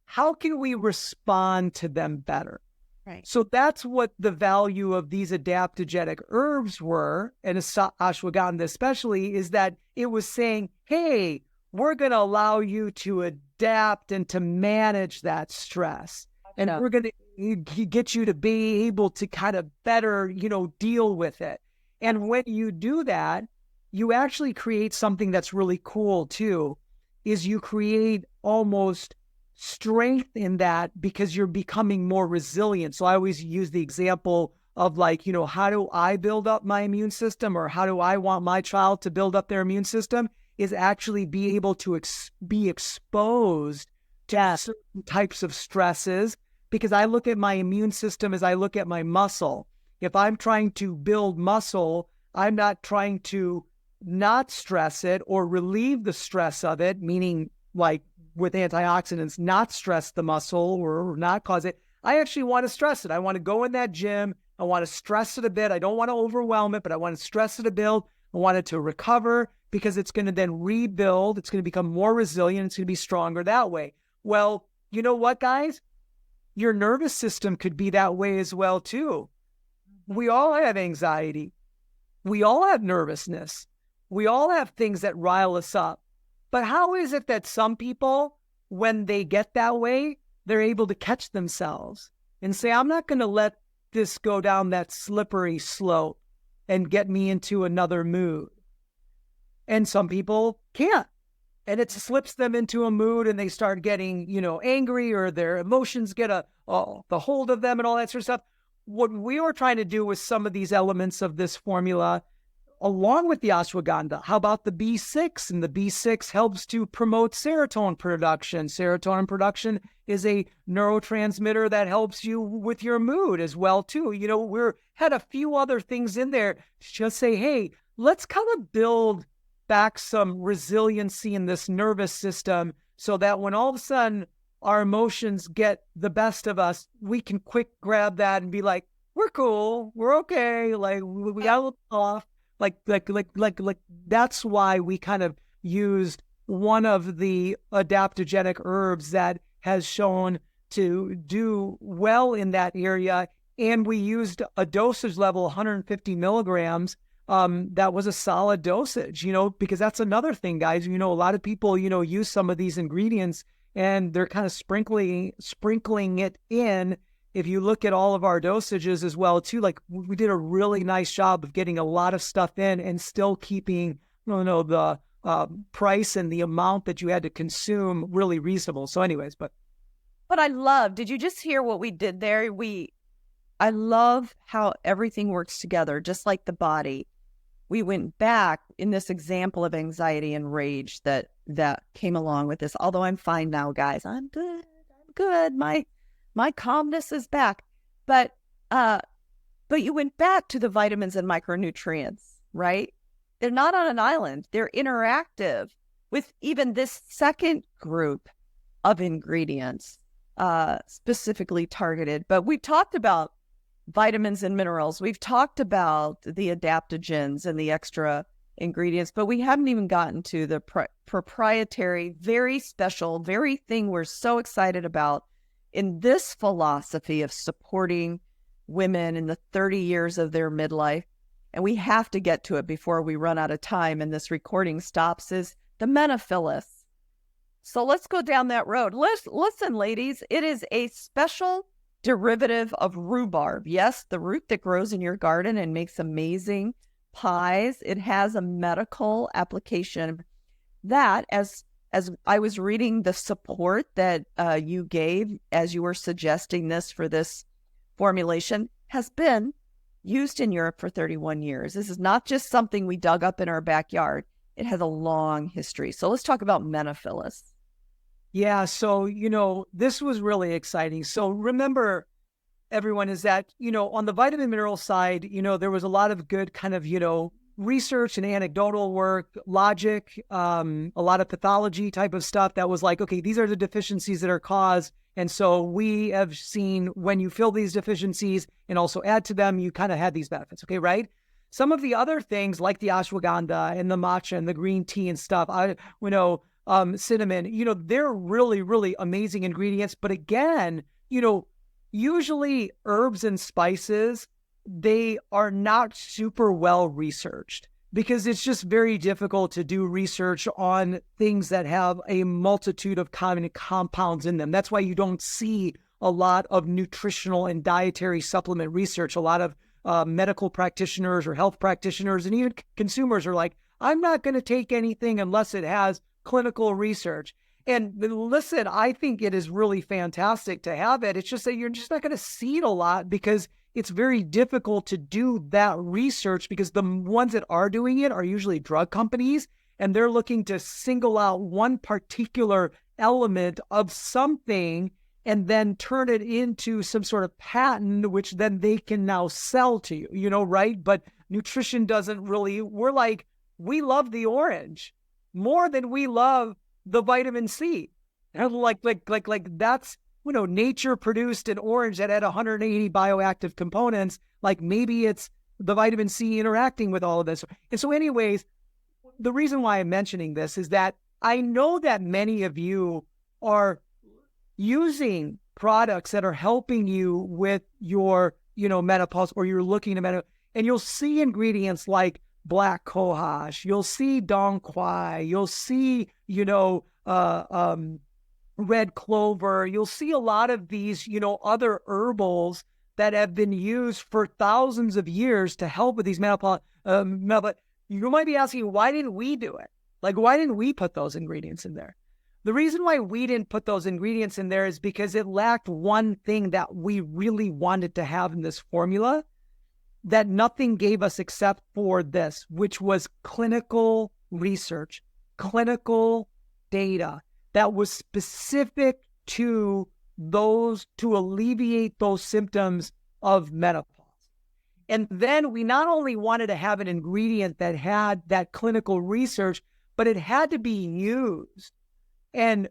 How can we respond to them better? Right. So that's what the value of these adaptogenic herbs were, and ashwagandha especially, is that it was saying, hey, we're going to allow you to adapt and to manage that stress. And we're going to get you to be able to kind of better, deal with it. And when you do that, you actually create something that's really cool too, is you create almost strength in that because you're becoming more resilient. So I always use the example of how do I build up my immune system, or how do I want my child to build up their immune system, is actually be able to be exposed to certain types of stresses. Because I look at my immune system as I look at my muscle. If I'm trying to build muscle, I'm not trying to not stress it or relieve the stress of it, meaning like with antioxidants, not stress the muscle or not cause it. I actually want to stress it. I want to go in that gym. I want to stress it a bit. I don't want to overwhelm it, but I want to stress it a bit. I want it to recover because it's going to then rebuild. It's going to become more resilient. It's going to be stronger that way. Well, you know what, guys? Your nervous system could be that way as well, too. We all have anxiety. We all have nervousness. We all have things that rile us up. But how is it that some people, when they get that way, they're able to catch themselves and say, I'm not going to let this go down that slippery slope and get me into another mood. And some people can't. And it slips them into a mood and they start getting, angry, or their emotions get the hold of them and all that sort of stuff. What we were trying to do with some of these elements of this formula, along with the ashwagandha, how about the B6? And the B6 helps to promote serotonin production. Serotonin production is a neurotransmitter that helps you with your mood as well, too. We had a few other things in there. Just say, hey, let's kind of build back some resiliency in this nervous system so that when all of a sudden our emotions get the best of us, we can quick grab that and be like, we're cool, we're okay, like we got a little off. Like that's why we kind of used one of the adaptogenic herbs that has shown to do well in that area. And we used a dosage level, 150 milligrams. That was a solid dosage, because that's another thing, guys. A lot of people, use some of these ingredients and they're kind of sprinkling it in. If you look at all of our dosages as well, too, like we did a really nice job of getting a lot of stuff in and still keeping, the price and the amount that you had to consume really reasonable. So anyways, but I love, did you just hear what we did there? I love how everything works together, just like the body. We went back in this example of anxiety and rage that came along with this. Although I'm fine now, guys. I'm good. My calmness is back. But you went back to the vitamins and micronutrients, right? They're not on an island. They're interactive with even this second group of ingredients, specifically targeted. But we talked about vitamins and minerals. We've talked about the adaptogens and the extra ingredients, but we haven't even gotten to the proprietary, very special, very thing we're so excited about in this philosophy of supporting women in the 30 years of their midlife. And we have to get to it before we run out of time and this recording stops, is the Menophilis. So let's go down that road. Listen, ladies, it is a special derivative of rhubarb. Yes, the root that grows in your garden and makes amazing pies. It has a medical application that, as I was reading the support that you gave as you were suggesting this for this formulation, has been used in Europe for 31 years. This is not just something we dug up in our backyard. It has a long history. So let's talk about Menophilis. Yeah, so, this was really exciting. So remember, everyone, is that, on the vitamin mineral side, there was a lot of good kind of, research and anecdotal work, logic, a lot of pathology type of stuff that was like, okay, these are the deficiencies that are caused. And so we have seen when you fill these deficiencies and also add to them, you kind of had these benefits. Okay, right? Some of the other things like the ashwagandha and the matcha and the green tea and stuff, cinnamon, they're really, really amazing ingredients. But again, usually herbs and spices, they are not super well researched because it's just very difficult to do research on things that have a multitude of common compounds in them. That's why you don't see a lot of nutritional and dietary supplement research. A lot of medical practitioners or health practitioners and even consumers are like, I'm not going to take anything unless it has clinical research. And listen, I think it is really fantastic to have it. It's just that you're just not going to see it a lot because it's very difficult to do that research because the ones that are doing it are usually drug companies and they're looking to single out one particular element of something and then turn it into some sort of patent, which then they can now sell to you, right? But nutrition doesn't really, we love the orange more than we love the vitamin C. And like that's, nature produced an orange that had 180 bioactive components. Like maybe it's the vitamin C interacting with all of this. And so anyways, the reason why I'm mentioning this is that I know that many of you are using products that are helping you with your, menopause, or you're looking at menopause, and you'll see ingredients like black cohosh, you'll see dong quai, you'll see, red clover, you'll see a lot of these, other herbals that have been used for thousands of years to help with these menopause. You might be asking, why didn't we do it? Like, why didn't we put those ingredients in there? The reason why we didn't put those ingredients in there is because it lacked one thing that we really wanted to have in this formula that nothing gave us except for this, which was clinical research, clinical data that was specific to alleviate those symptoms of menopause. And then we not only wanted to have an ingredient that had that clinical research, but it had to be used. And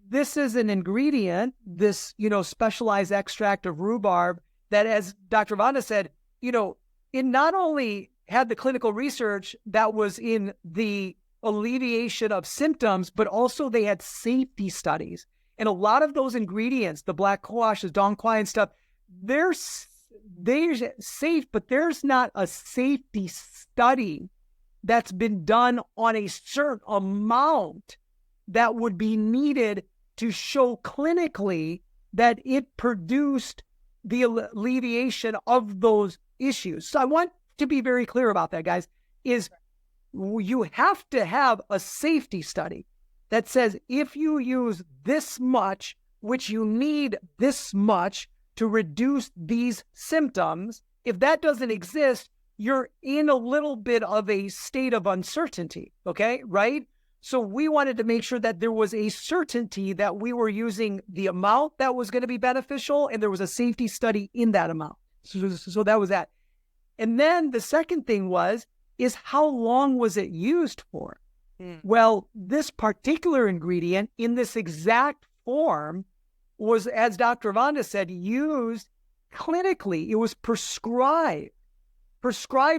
this is an ingredient, this, specialized extract of rhubarb that, as Dr. Vonda said, it not only had the clinical research that was in the alleviation of symptoms, but also they had safety studies. And a lot of those ingredients, the black cohosh, the dong quai and stuff, they're safe, but there's not a safety study that's been done on a certain amount that would be needed to show clinically that it produced the alleviation of those issues. So I want to be very clear about that, guys, is you have to have a safety study that says if you use this much, which you need this much to reduce these symptoms, if that doesn't exist, you're in a little bit of a state of uncertainty, okay, right? So we wanted to make sure that there was a certainty that we were using the amount that was going to be beneficial and there was a safety study in that amount. So that was that. And then the second thing is how long was it used for? Well, this particular ingredient in this exact form was, as Dr. Vonda said, used clinically. It was prescribed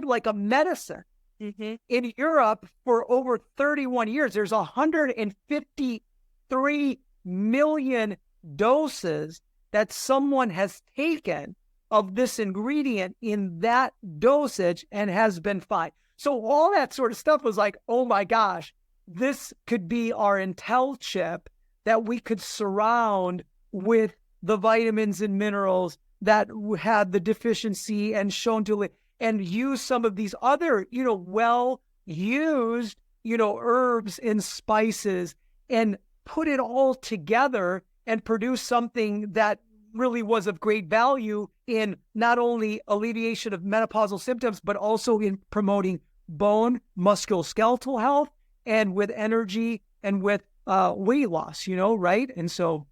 like a medicine. In Europe for over 31 years. There's 153 million doses that someone has taken of this ingredient in that dosage and has been fine. So all that sort of stuff was like, oh my gosh, this could be our Intel chip that we could surround with the vitamins and minerals that had the deficiency and shown to and use some of these other, well-used, herbs and spices and put it all together and produce something that really was of great value in not only alleviation of menopausal symptoms, but also in promoting bone, musculoskeletal health, and with energy and with weight loss, right? And so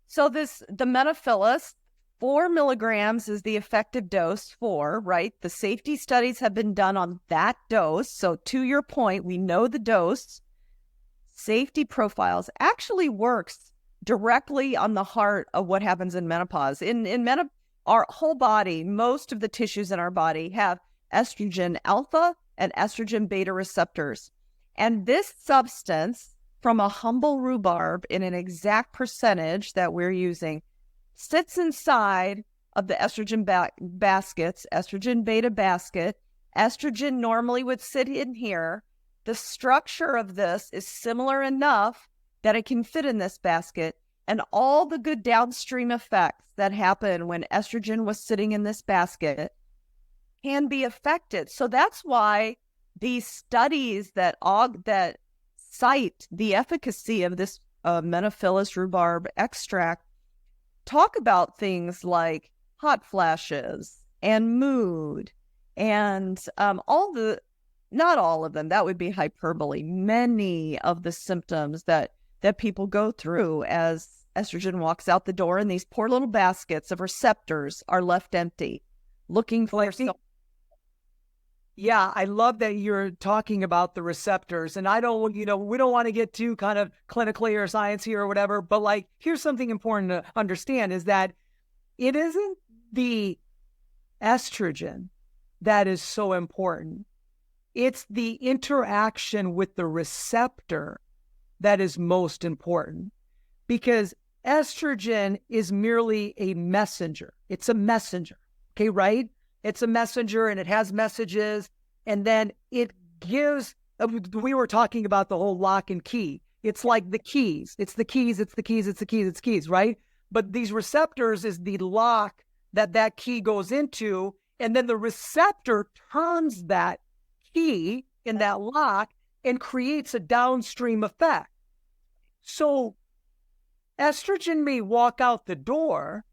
the Menophilis, 4 milligrams is the effective dose right? The safety studies have been done on that dose. So to your point, we know the dose. Safety profiles actually works directly on the heart of what happens in menopause. Our whole body, most of the tissues in our body have estrogen alpha and estrogen beta receptors. And this substance from a humble rhubarb in an exact percentage that we're using sits inside of the estrogen baskets, estrogen beta basket. Estrogen normally would sit in here. The structure of this is similar enough that it can fit in this basket, and all the good downstream effects that happen when estrogen was sitting in this basket can be affected. So that's why these studies that cite the efficacy of this Menophilis rhubarb extract talk about things like hot flashes and mood and not all of them, that would be hyperbole, many of the symptoms that people go through as estrogen walks out the door, and these poor little baskets of receptors are left empty, looking for Yeah, I love that you're talking about the receptors, and we don't want to get too kind of clinically or science here or whatever, but here's something important to understand is that it isn't the estrogen that is so important. It's the interaction with the receptor that is most important, because estrogen is merely a messenger. It's a messenger, okay, right? It's a messenger, and it has messages, and then it gives, we were talking about the whole lock and key. It's like the keys. It's the keys, it's the keys, it's the keys, it's keys, right? But these receptors is the lock that key goes into, and then the receptor turns that key in that lock and creates a downstream effect. So estrogen may walk out the door,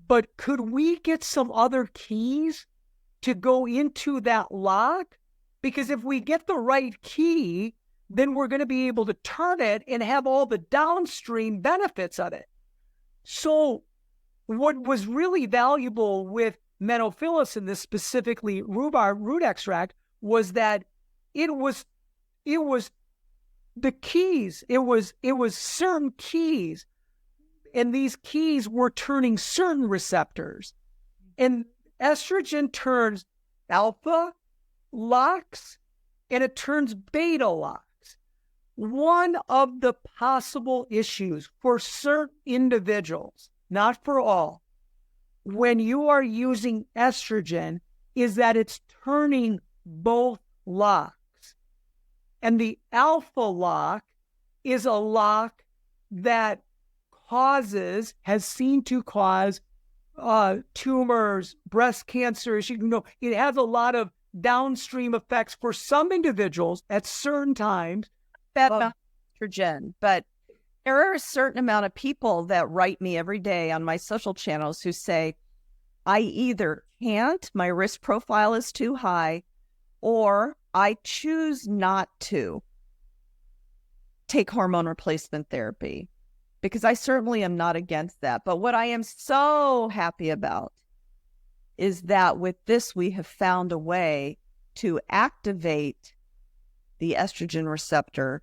but could we get some other keys to go into that lock? Because if we get the right key, then we're going to be able to turn it and have all the downstream benefits of it. So what was really valuable with Menophilis, and this specifically rhubarb root extract, was that it was the keys. It was certain keys, and these keys were turning certain receptors. And estrogen turns alpha locks, and it turns beta locks. One of the possible issues for certain individuals, not for all, when you are using estrogen is that it's turning both locks. And the alpha lock is a lock that has seen to cause tumors, breast cancer. It has a lot of downstream effects for some individuals at certain times. Estrogen, but there are a certain amount of people that write me every day on my social channels who say, I either can't, my risk profile is too high, or I choose not to take hormone replacement therapy, because I certainly am not against that. But what I am so happy about is that with this, we have found a way to activate the estrogen receptor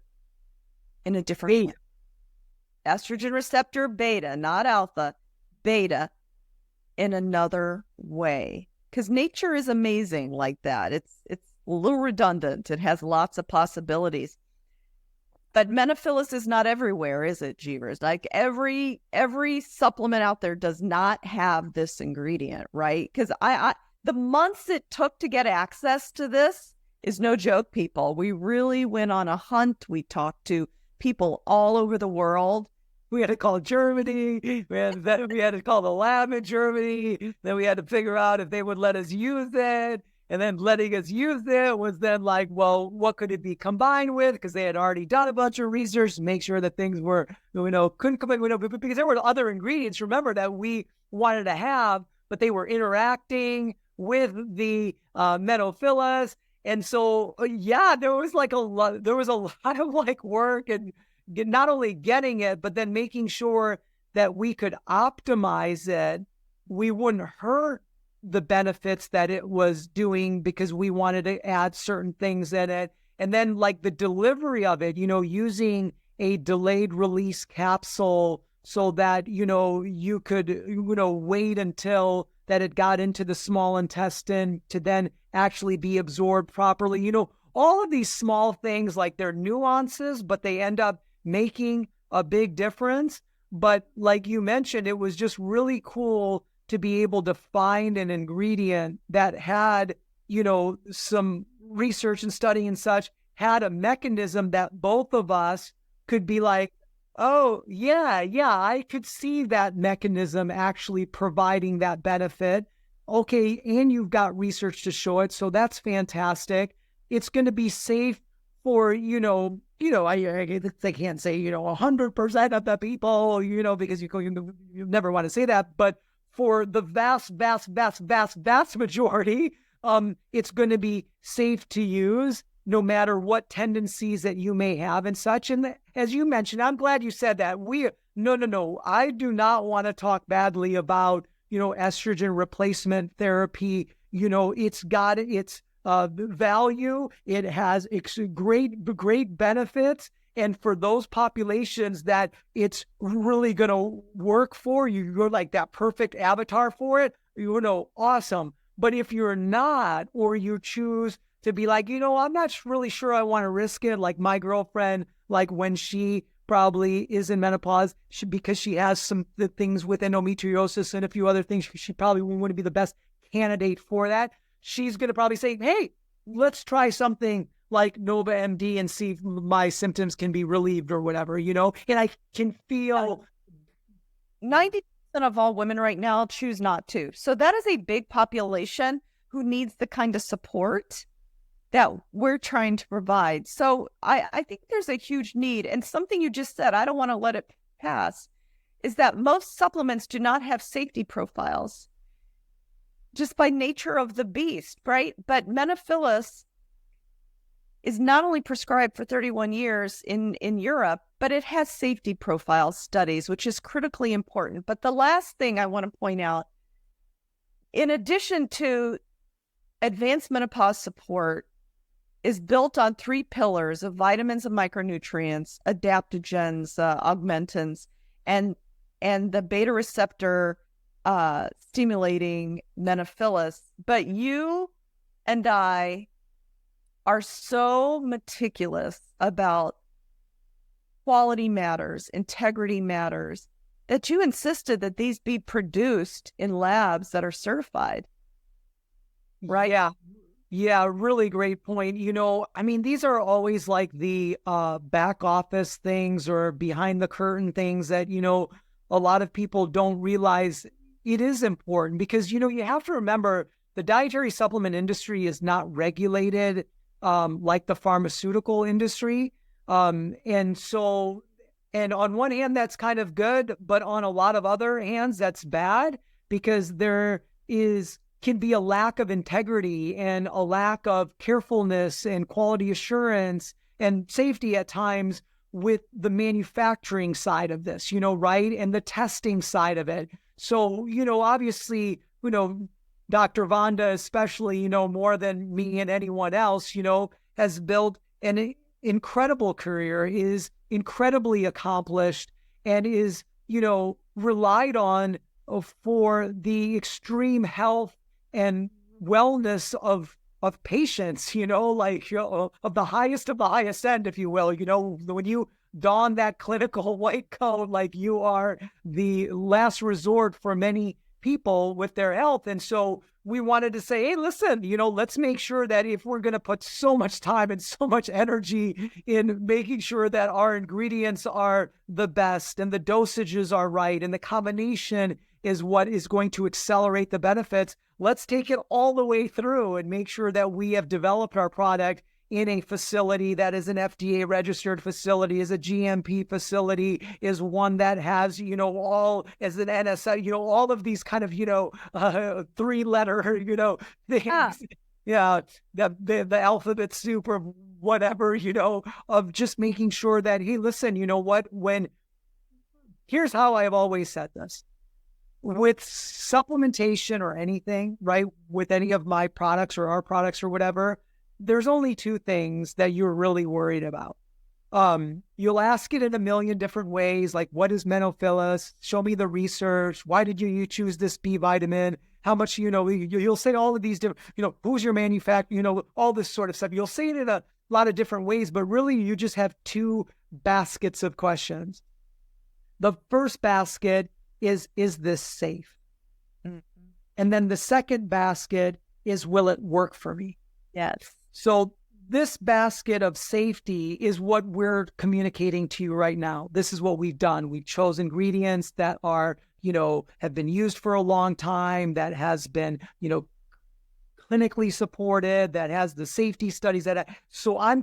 in a different way. Estrogen receptor beta, not alpha, beta, in another way. Because nature is amazing like that. It's a little redundant. It has lots of possibilities. But Menophilis is not everywhere, is it, Jeevers? Like every supplement out there does not have this ingredient, right? Because the months it took to get access to this is no joke, people. We really went on a hunt. We talked to people all over the world. We had to call Germany. We had to call the lab in Germany. Then we had to figure out if they would let us use it. and then letting us use it was then like, well, what could it be combined with? Because they had already done a bunch of research to make sure that things were, couldn't combine, because there were other ingredients, remember, that we wanted to have, but they were interacting with the Menophilis. And so, yeah, there was a lot of like work and not only getting it, but then making sure that we could optimize it. We wouldn't hurt the benefits that it was doing because we wanted to add certain things in it. And then like the delivery of it, using a delayed release capsule so that, you could, wait until that it got into the small intestine to then actually be absorbed properly. All of these small things, like they're nuances, but they end up making a big difference. But like you mentioned, it was just really cool to be able to find an ingredient that had, some research and study and such, had a mechanism that both of us could be like, oh, yeah, I could see that mechanism actually providing that benefit. Okay, and you've got research to show it, so that's fantastic. It's going to be safe for, I can't say, 100% of the people, because you never want to say that, but for the vast majority, it's going to be safe to use no matter what tendencies that you may have and such. And as you mentioned, I'm glad you said that. No, I do not want to talk badly about, estrogen replacement therapy. It's got its value. It has great benefits. And for those populations that it's really going to work for, you're like that perfect avatar for it, awesome. But if you're not, or you choose to be like, I'm not really sure I want to risk it. Like my girlfriend, like when she probably is in menopause, because she has some things with endometriosis and a few other things, she probably wouldn't be the best candidate for that. She's going to probably say, hey, let's try something like Nova MD and see if my symptoms can be relieved or whatever, and I can feel 90% of all women right now choose not to. So that is a big population who needs the kind of support that we're trying to provide. So I think there's a huge need. And something you just said, I don't want to let it pass, is that most supplements do not have safety profiles just by nature of the beast, right? But Menophilis is not only prescribed for 31 years in Europe, but it has safety profile studies, which is critically important. But the last thing I want to point out, in addition to advanced menopause support, is built on 3 pillars of vitamins and micronutrients, adaptogens, augmentins, and the beta receptor stimulating Menophilis. But you and I are so meticulous about quality matters, integrity matters, that you insisted that these be produced in labs that are certified. Right? Yeah, really great point. These are always like the back office things or behind the curtain things that, a lot of people don't realize it is important because, you have to remember the dietary supplement industry is not regulated like the pharmaceutical industry. And on one hand, that's kind of good, but on a lot of other hands, that's bad because there can be a lack of integrity and a lack of carefulness and quality assurance and safety at times with the manufacturing side of this, right? And the testing side of it. So, obviously, Dr. Vonda, especially, more than me and anyone else, has built an incredible career, is incredibly accomplished, and is, relied on for the extreme health and wellness of patients, of the highest end, if you will. When you don that clinical white coat, like you are the last resort for many people with their health. And so we wanted to say, hey, listen, let's make sure that if we're going to put so much time and so much energy in making sure that our ingredients are the best and the dosages are right and the combination is what is going to accelerate the benefits. Let's take it all the way through and make sure that we have developed our product in a facility that is an FDA registered facility, is a GMP facility, is one that has, all as an NSI, all of these kind of, 3-letter, things. Yeah. Yeah, the alphabet soup or whatever, of just making sure that, hey, listen, you know what? Here's how I've always said this. With supplementation or anything, right, with any of my products or our products or whatever, there's only 2 things that you're really worried about. You'll ask it in a million different ways, like, what is Menophilis? Show me the research. Why did you choose this B vitamin? How much, you'll say all of these different, who's your manufacturer, all this sort of stuff. You'll say it in a lot of different ways, but really you just have 2 baskets of questions. The first basket is this safe? Mm-hmm. And then the second basket is, will it work for me? Yes. So this basket of safety is what we're communicating to you right now. This is what we've done. We've chosen ingredients that are, have been used for a long time, that has been, clinically supported, that has the safety studies so I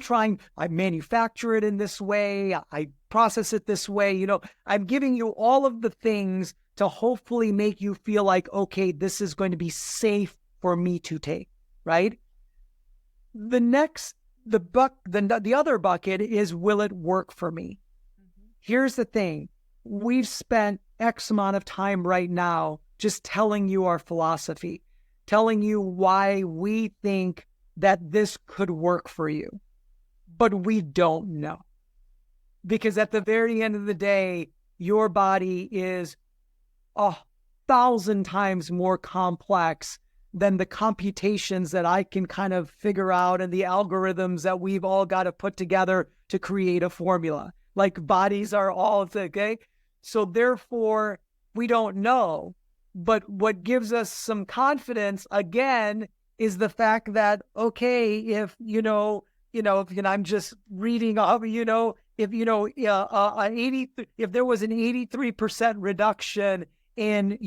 manufacture it in this way, I process it this way, I'm giving you all of the things to hopefully make you feel like, okay, this is going to be safe for me to take, right? The other bucket is, will it work for me? Mm-hmm. Here's the thing. We've spent X amount of time right now just telling you our philosophy, telling you why we think that this could work for you, but we don't know. Because at the very end of the day, your body is 1,000 times more complex than the computations that I can kind of figure out and the algorithms that we've all got to put together to create a formula. Like, bodies are all, okay? So therefore, we don't know. But what gives us some confidence, again, is the fact that, okay, if I'm just reading off, if there was an 83% reduction in,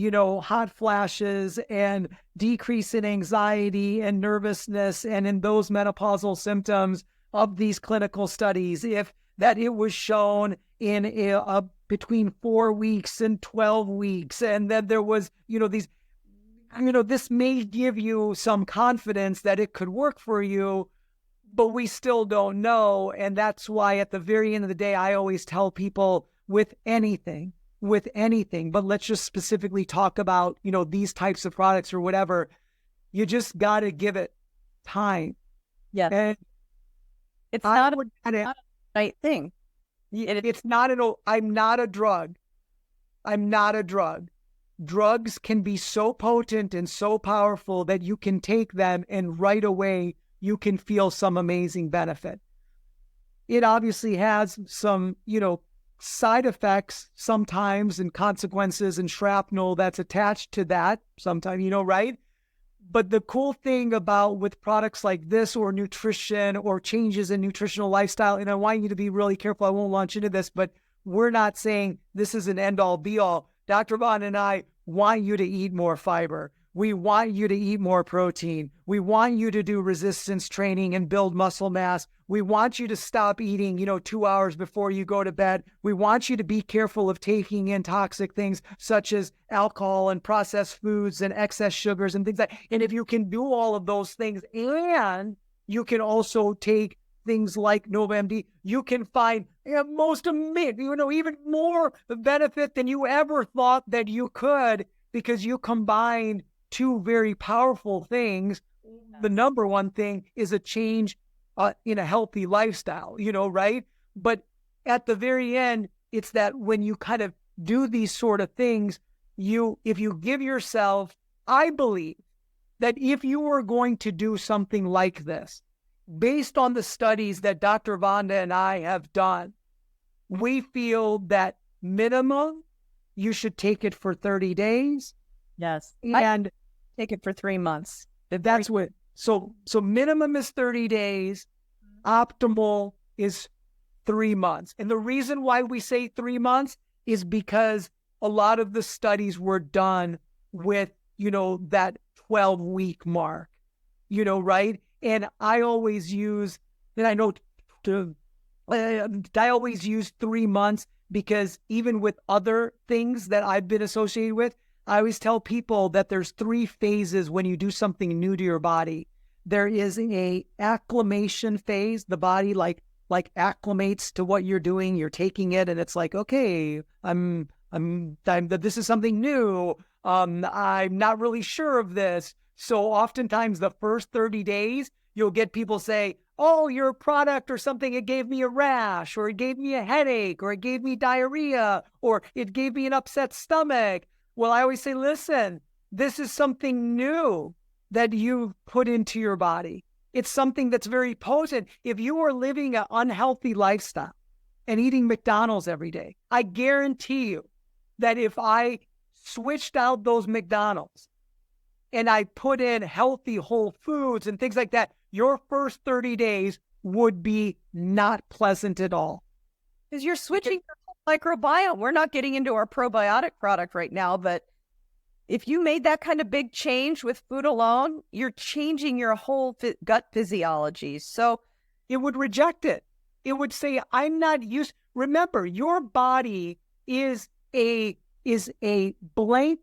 hot flashes and decrease in anxiety and nervousness and in those menopausal symptoms of these clinical studies, if that it was shown in between 4 weeks and 12 weeks, and then there was, this may give you some confidence that it could work for you, but we still don't know. And that's why at the very end of the day, I always tell people with anything, but let's just specifically talk about, these types of products or whatever, you just got to give it time. Yeah. And it's not a right thing. It's not I'm not a drug. I'm not a drug. Drugs can be so potent and so powerful that you can take them and right away you can feel some amazing benefit. It obviously has some, side effects sometimes and consequences and shrapnel that's attached to that sometimes, right? But the cool thing about with products like this or nutrition or changes in nutritional lifestyle, and I want you to be really careful, I won't launch into this, but we're not saying this is an end-all be-all. Dr. Vonda and I want you to eat more fiber. We want you to eat more protein. We want you to do resistance training and build muscle mass. We want you to stop eating, 2 hours before you go to bed. We want you to be careful of taking in toxic things such as alcohol and processed foods and excess sugars and things like that. And if you can do all of those things and you can also take things like NovaMD, you can find most amazing, even more benefit than you ever thought that you could, because you combine 2 very powerful things. The number one thing is a change in a healthy lifestyle, right? But at the very end, it's that when you kind of do these sort of things, if you give yourself, I believe that if you were going to do something like this, based on the studies that Dr. Vonda and I have done, we feel that minimum, you should take it for 30 days. Yes. And take it for 3 months. That's what, so minimum is 30 days, optimal is 3 months. And the reason why we say 3 months is because a lot of the studies were done with, that 12-week mark, right? And I always use, and I know I always use 3 months, because even with other things that I've been associated with, I always tell people that there's 3 phases when you do something new to your body. There is a acclimation phase. The body like acclimates to what you're doing. You're taking it, and it's like, okay, this is something new. I'm not really sure of this. So oftentimes the first 30 days, you'll get people say, oh, your product or something, it gave me a rash, or it gave me a headache, or it gave me diarrhea, or it gave me an upset stomach. Well, I always say, listen, this is something new that you put into your body. It's something that's very potent. If you are living an unhealthy lifestyle and eating McDonald's every day, I guarantee you that if I switched out those McDonald's and I put in healthy whole foods and things like that, your first 30 days would be not pleasant at all. Because you're switching your whole microbiome. We're not getting into our probiotic product right now, but if you made that kind of big change with food alone, you're changing your whole gut physiology. So it would reject it. It would say, I'm not used. Remember, your body is a blank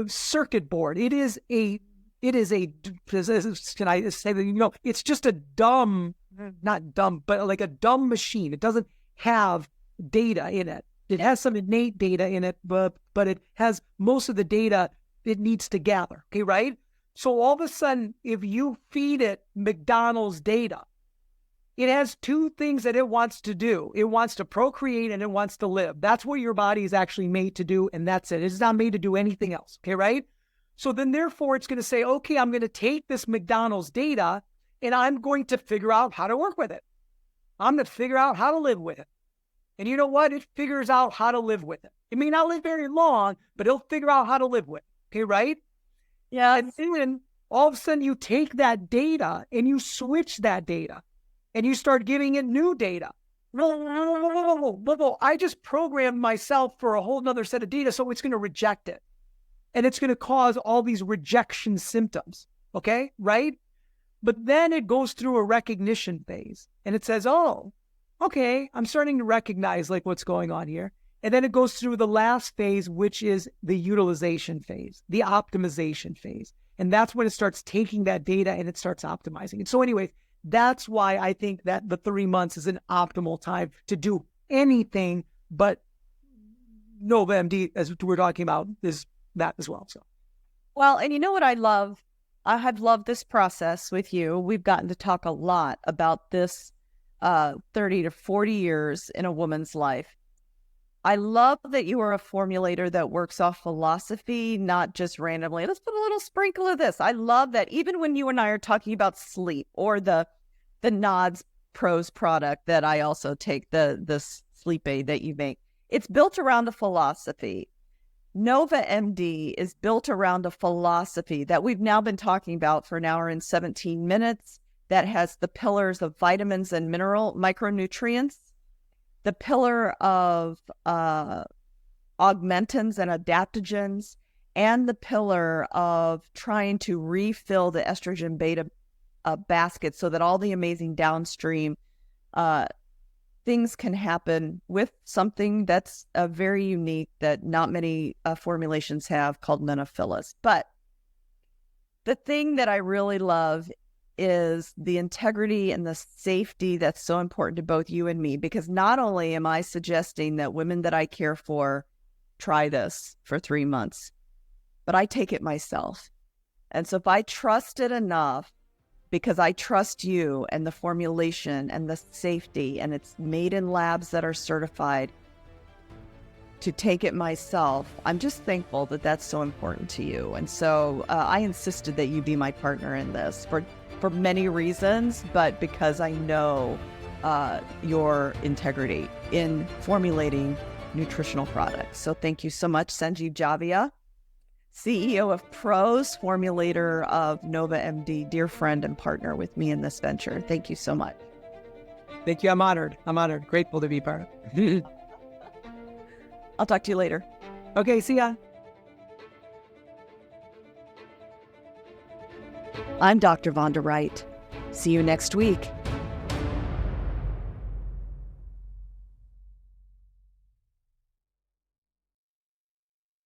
circuit board. It is a, can I say that, it's just a dumb, not dumb, but like a dumb machine. It doesn't have data in it. It has some innate data in it, but it has most of the data it needs to gather. Okay, right? So all of a sudden, if you feed it McDonald's data, it has 2 things that it wants to do. It wants to procreate and it wants to live. That's what your body is actually made to do, and that's it. It's not made to do anything else. Okay, right? So then therefore it's going to say, okay, I'm going to take this McDonald's data and I'm going to figure out how to work with it. I'm going to figure out how to live with it. And you know what? It figures out how to live with it. It may not live very long, but it'll figure out how to live with it. Okay, right? yeah, And then all of a sudden you take that data and you switch that data and you start giving it new data. I just programmed myself for a whole nother set of data, so it's going to reject it. And it's going to cause all these rejection symptoms. Okay, right? But then it goes through a recognition phase and it says, oh, okay, I'm starting to recognize like what's going on here. And then it goes through the last phase, which is the utilization phase, the optimization phase. And that's when it starts taking that data and it starts optimizing it. So anyways, that's why I think that the 3 months is an optimal time to do anything, but Nova MD, as we're talking about, is that as well. So, well, and you know what I love? I have loved this process with you. We've gotten to talk a lot about this 30 to 40 years in a woman's life. I love that you are a formulator that works off philosophy, not just randomly. Let's put a little sprinkle of this. I love that even when you and I are talking about sleep or the Nods Pros product that I also take, the sleep aid that you make, it's built around a philosophy. Nova MD is built around a philosophy that we've now been talking about for an hour and 17 minutes that has the pillars of vitamins and micronutrients, the pillar of augmentins and adaptogens, and the pillar of trying to refill the estrogen beta basket so that all the amazing downstream things can happen with something that's very unique that not many formulations have, called Menophilis. But the thing that I really love is the integrity and the safety that's so important to both you and me, because not only am I suggesting that women that I care for try this for 3 months, but I take it myself. And so if I trust it enough, because I trust you and the formulation and the safety, and it's made in labs that are certified, to take it myself, I'm just thankful that that's so important to you. And so I insisted that you be my partner in this for many reasons, but because I know your integrity in formulating nutritional products. So thank you so much, Sanjeev Javia, CEO of Pros, formulator of Nova MD, dear friend and partner with me in this venture. Thank you so much. Thank you. I'm honored. Grateful to be part of it. I'll talk to you later. Okay, see ya. I'm Dr. Vonda Wright. See you next week.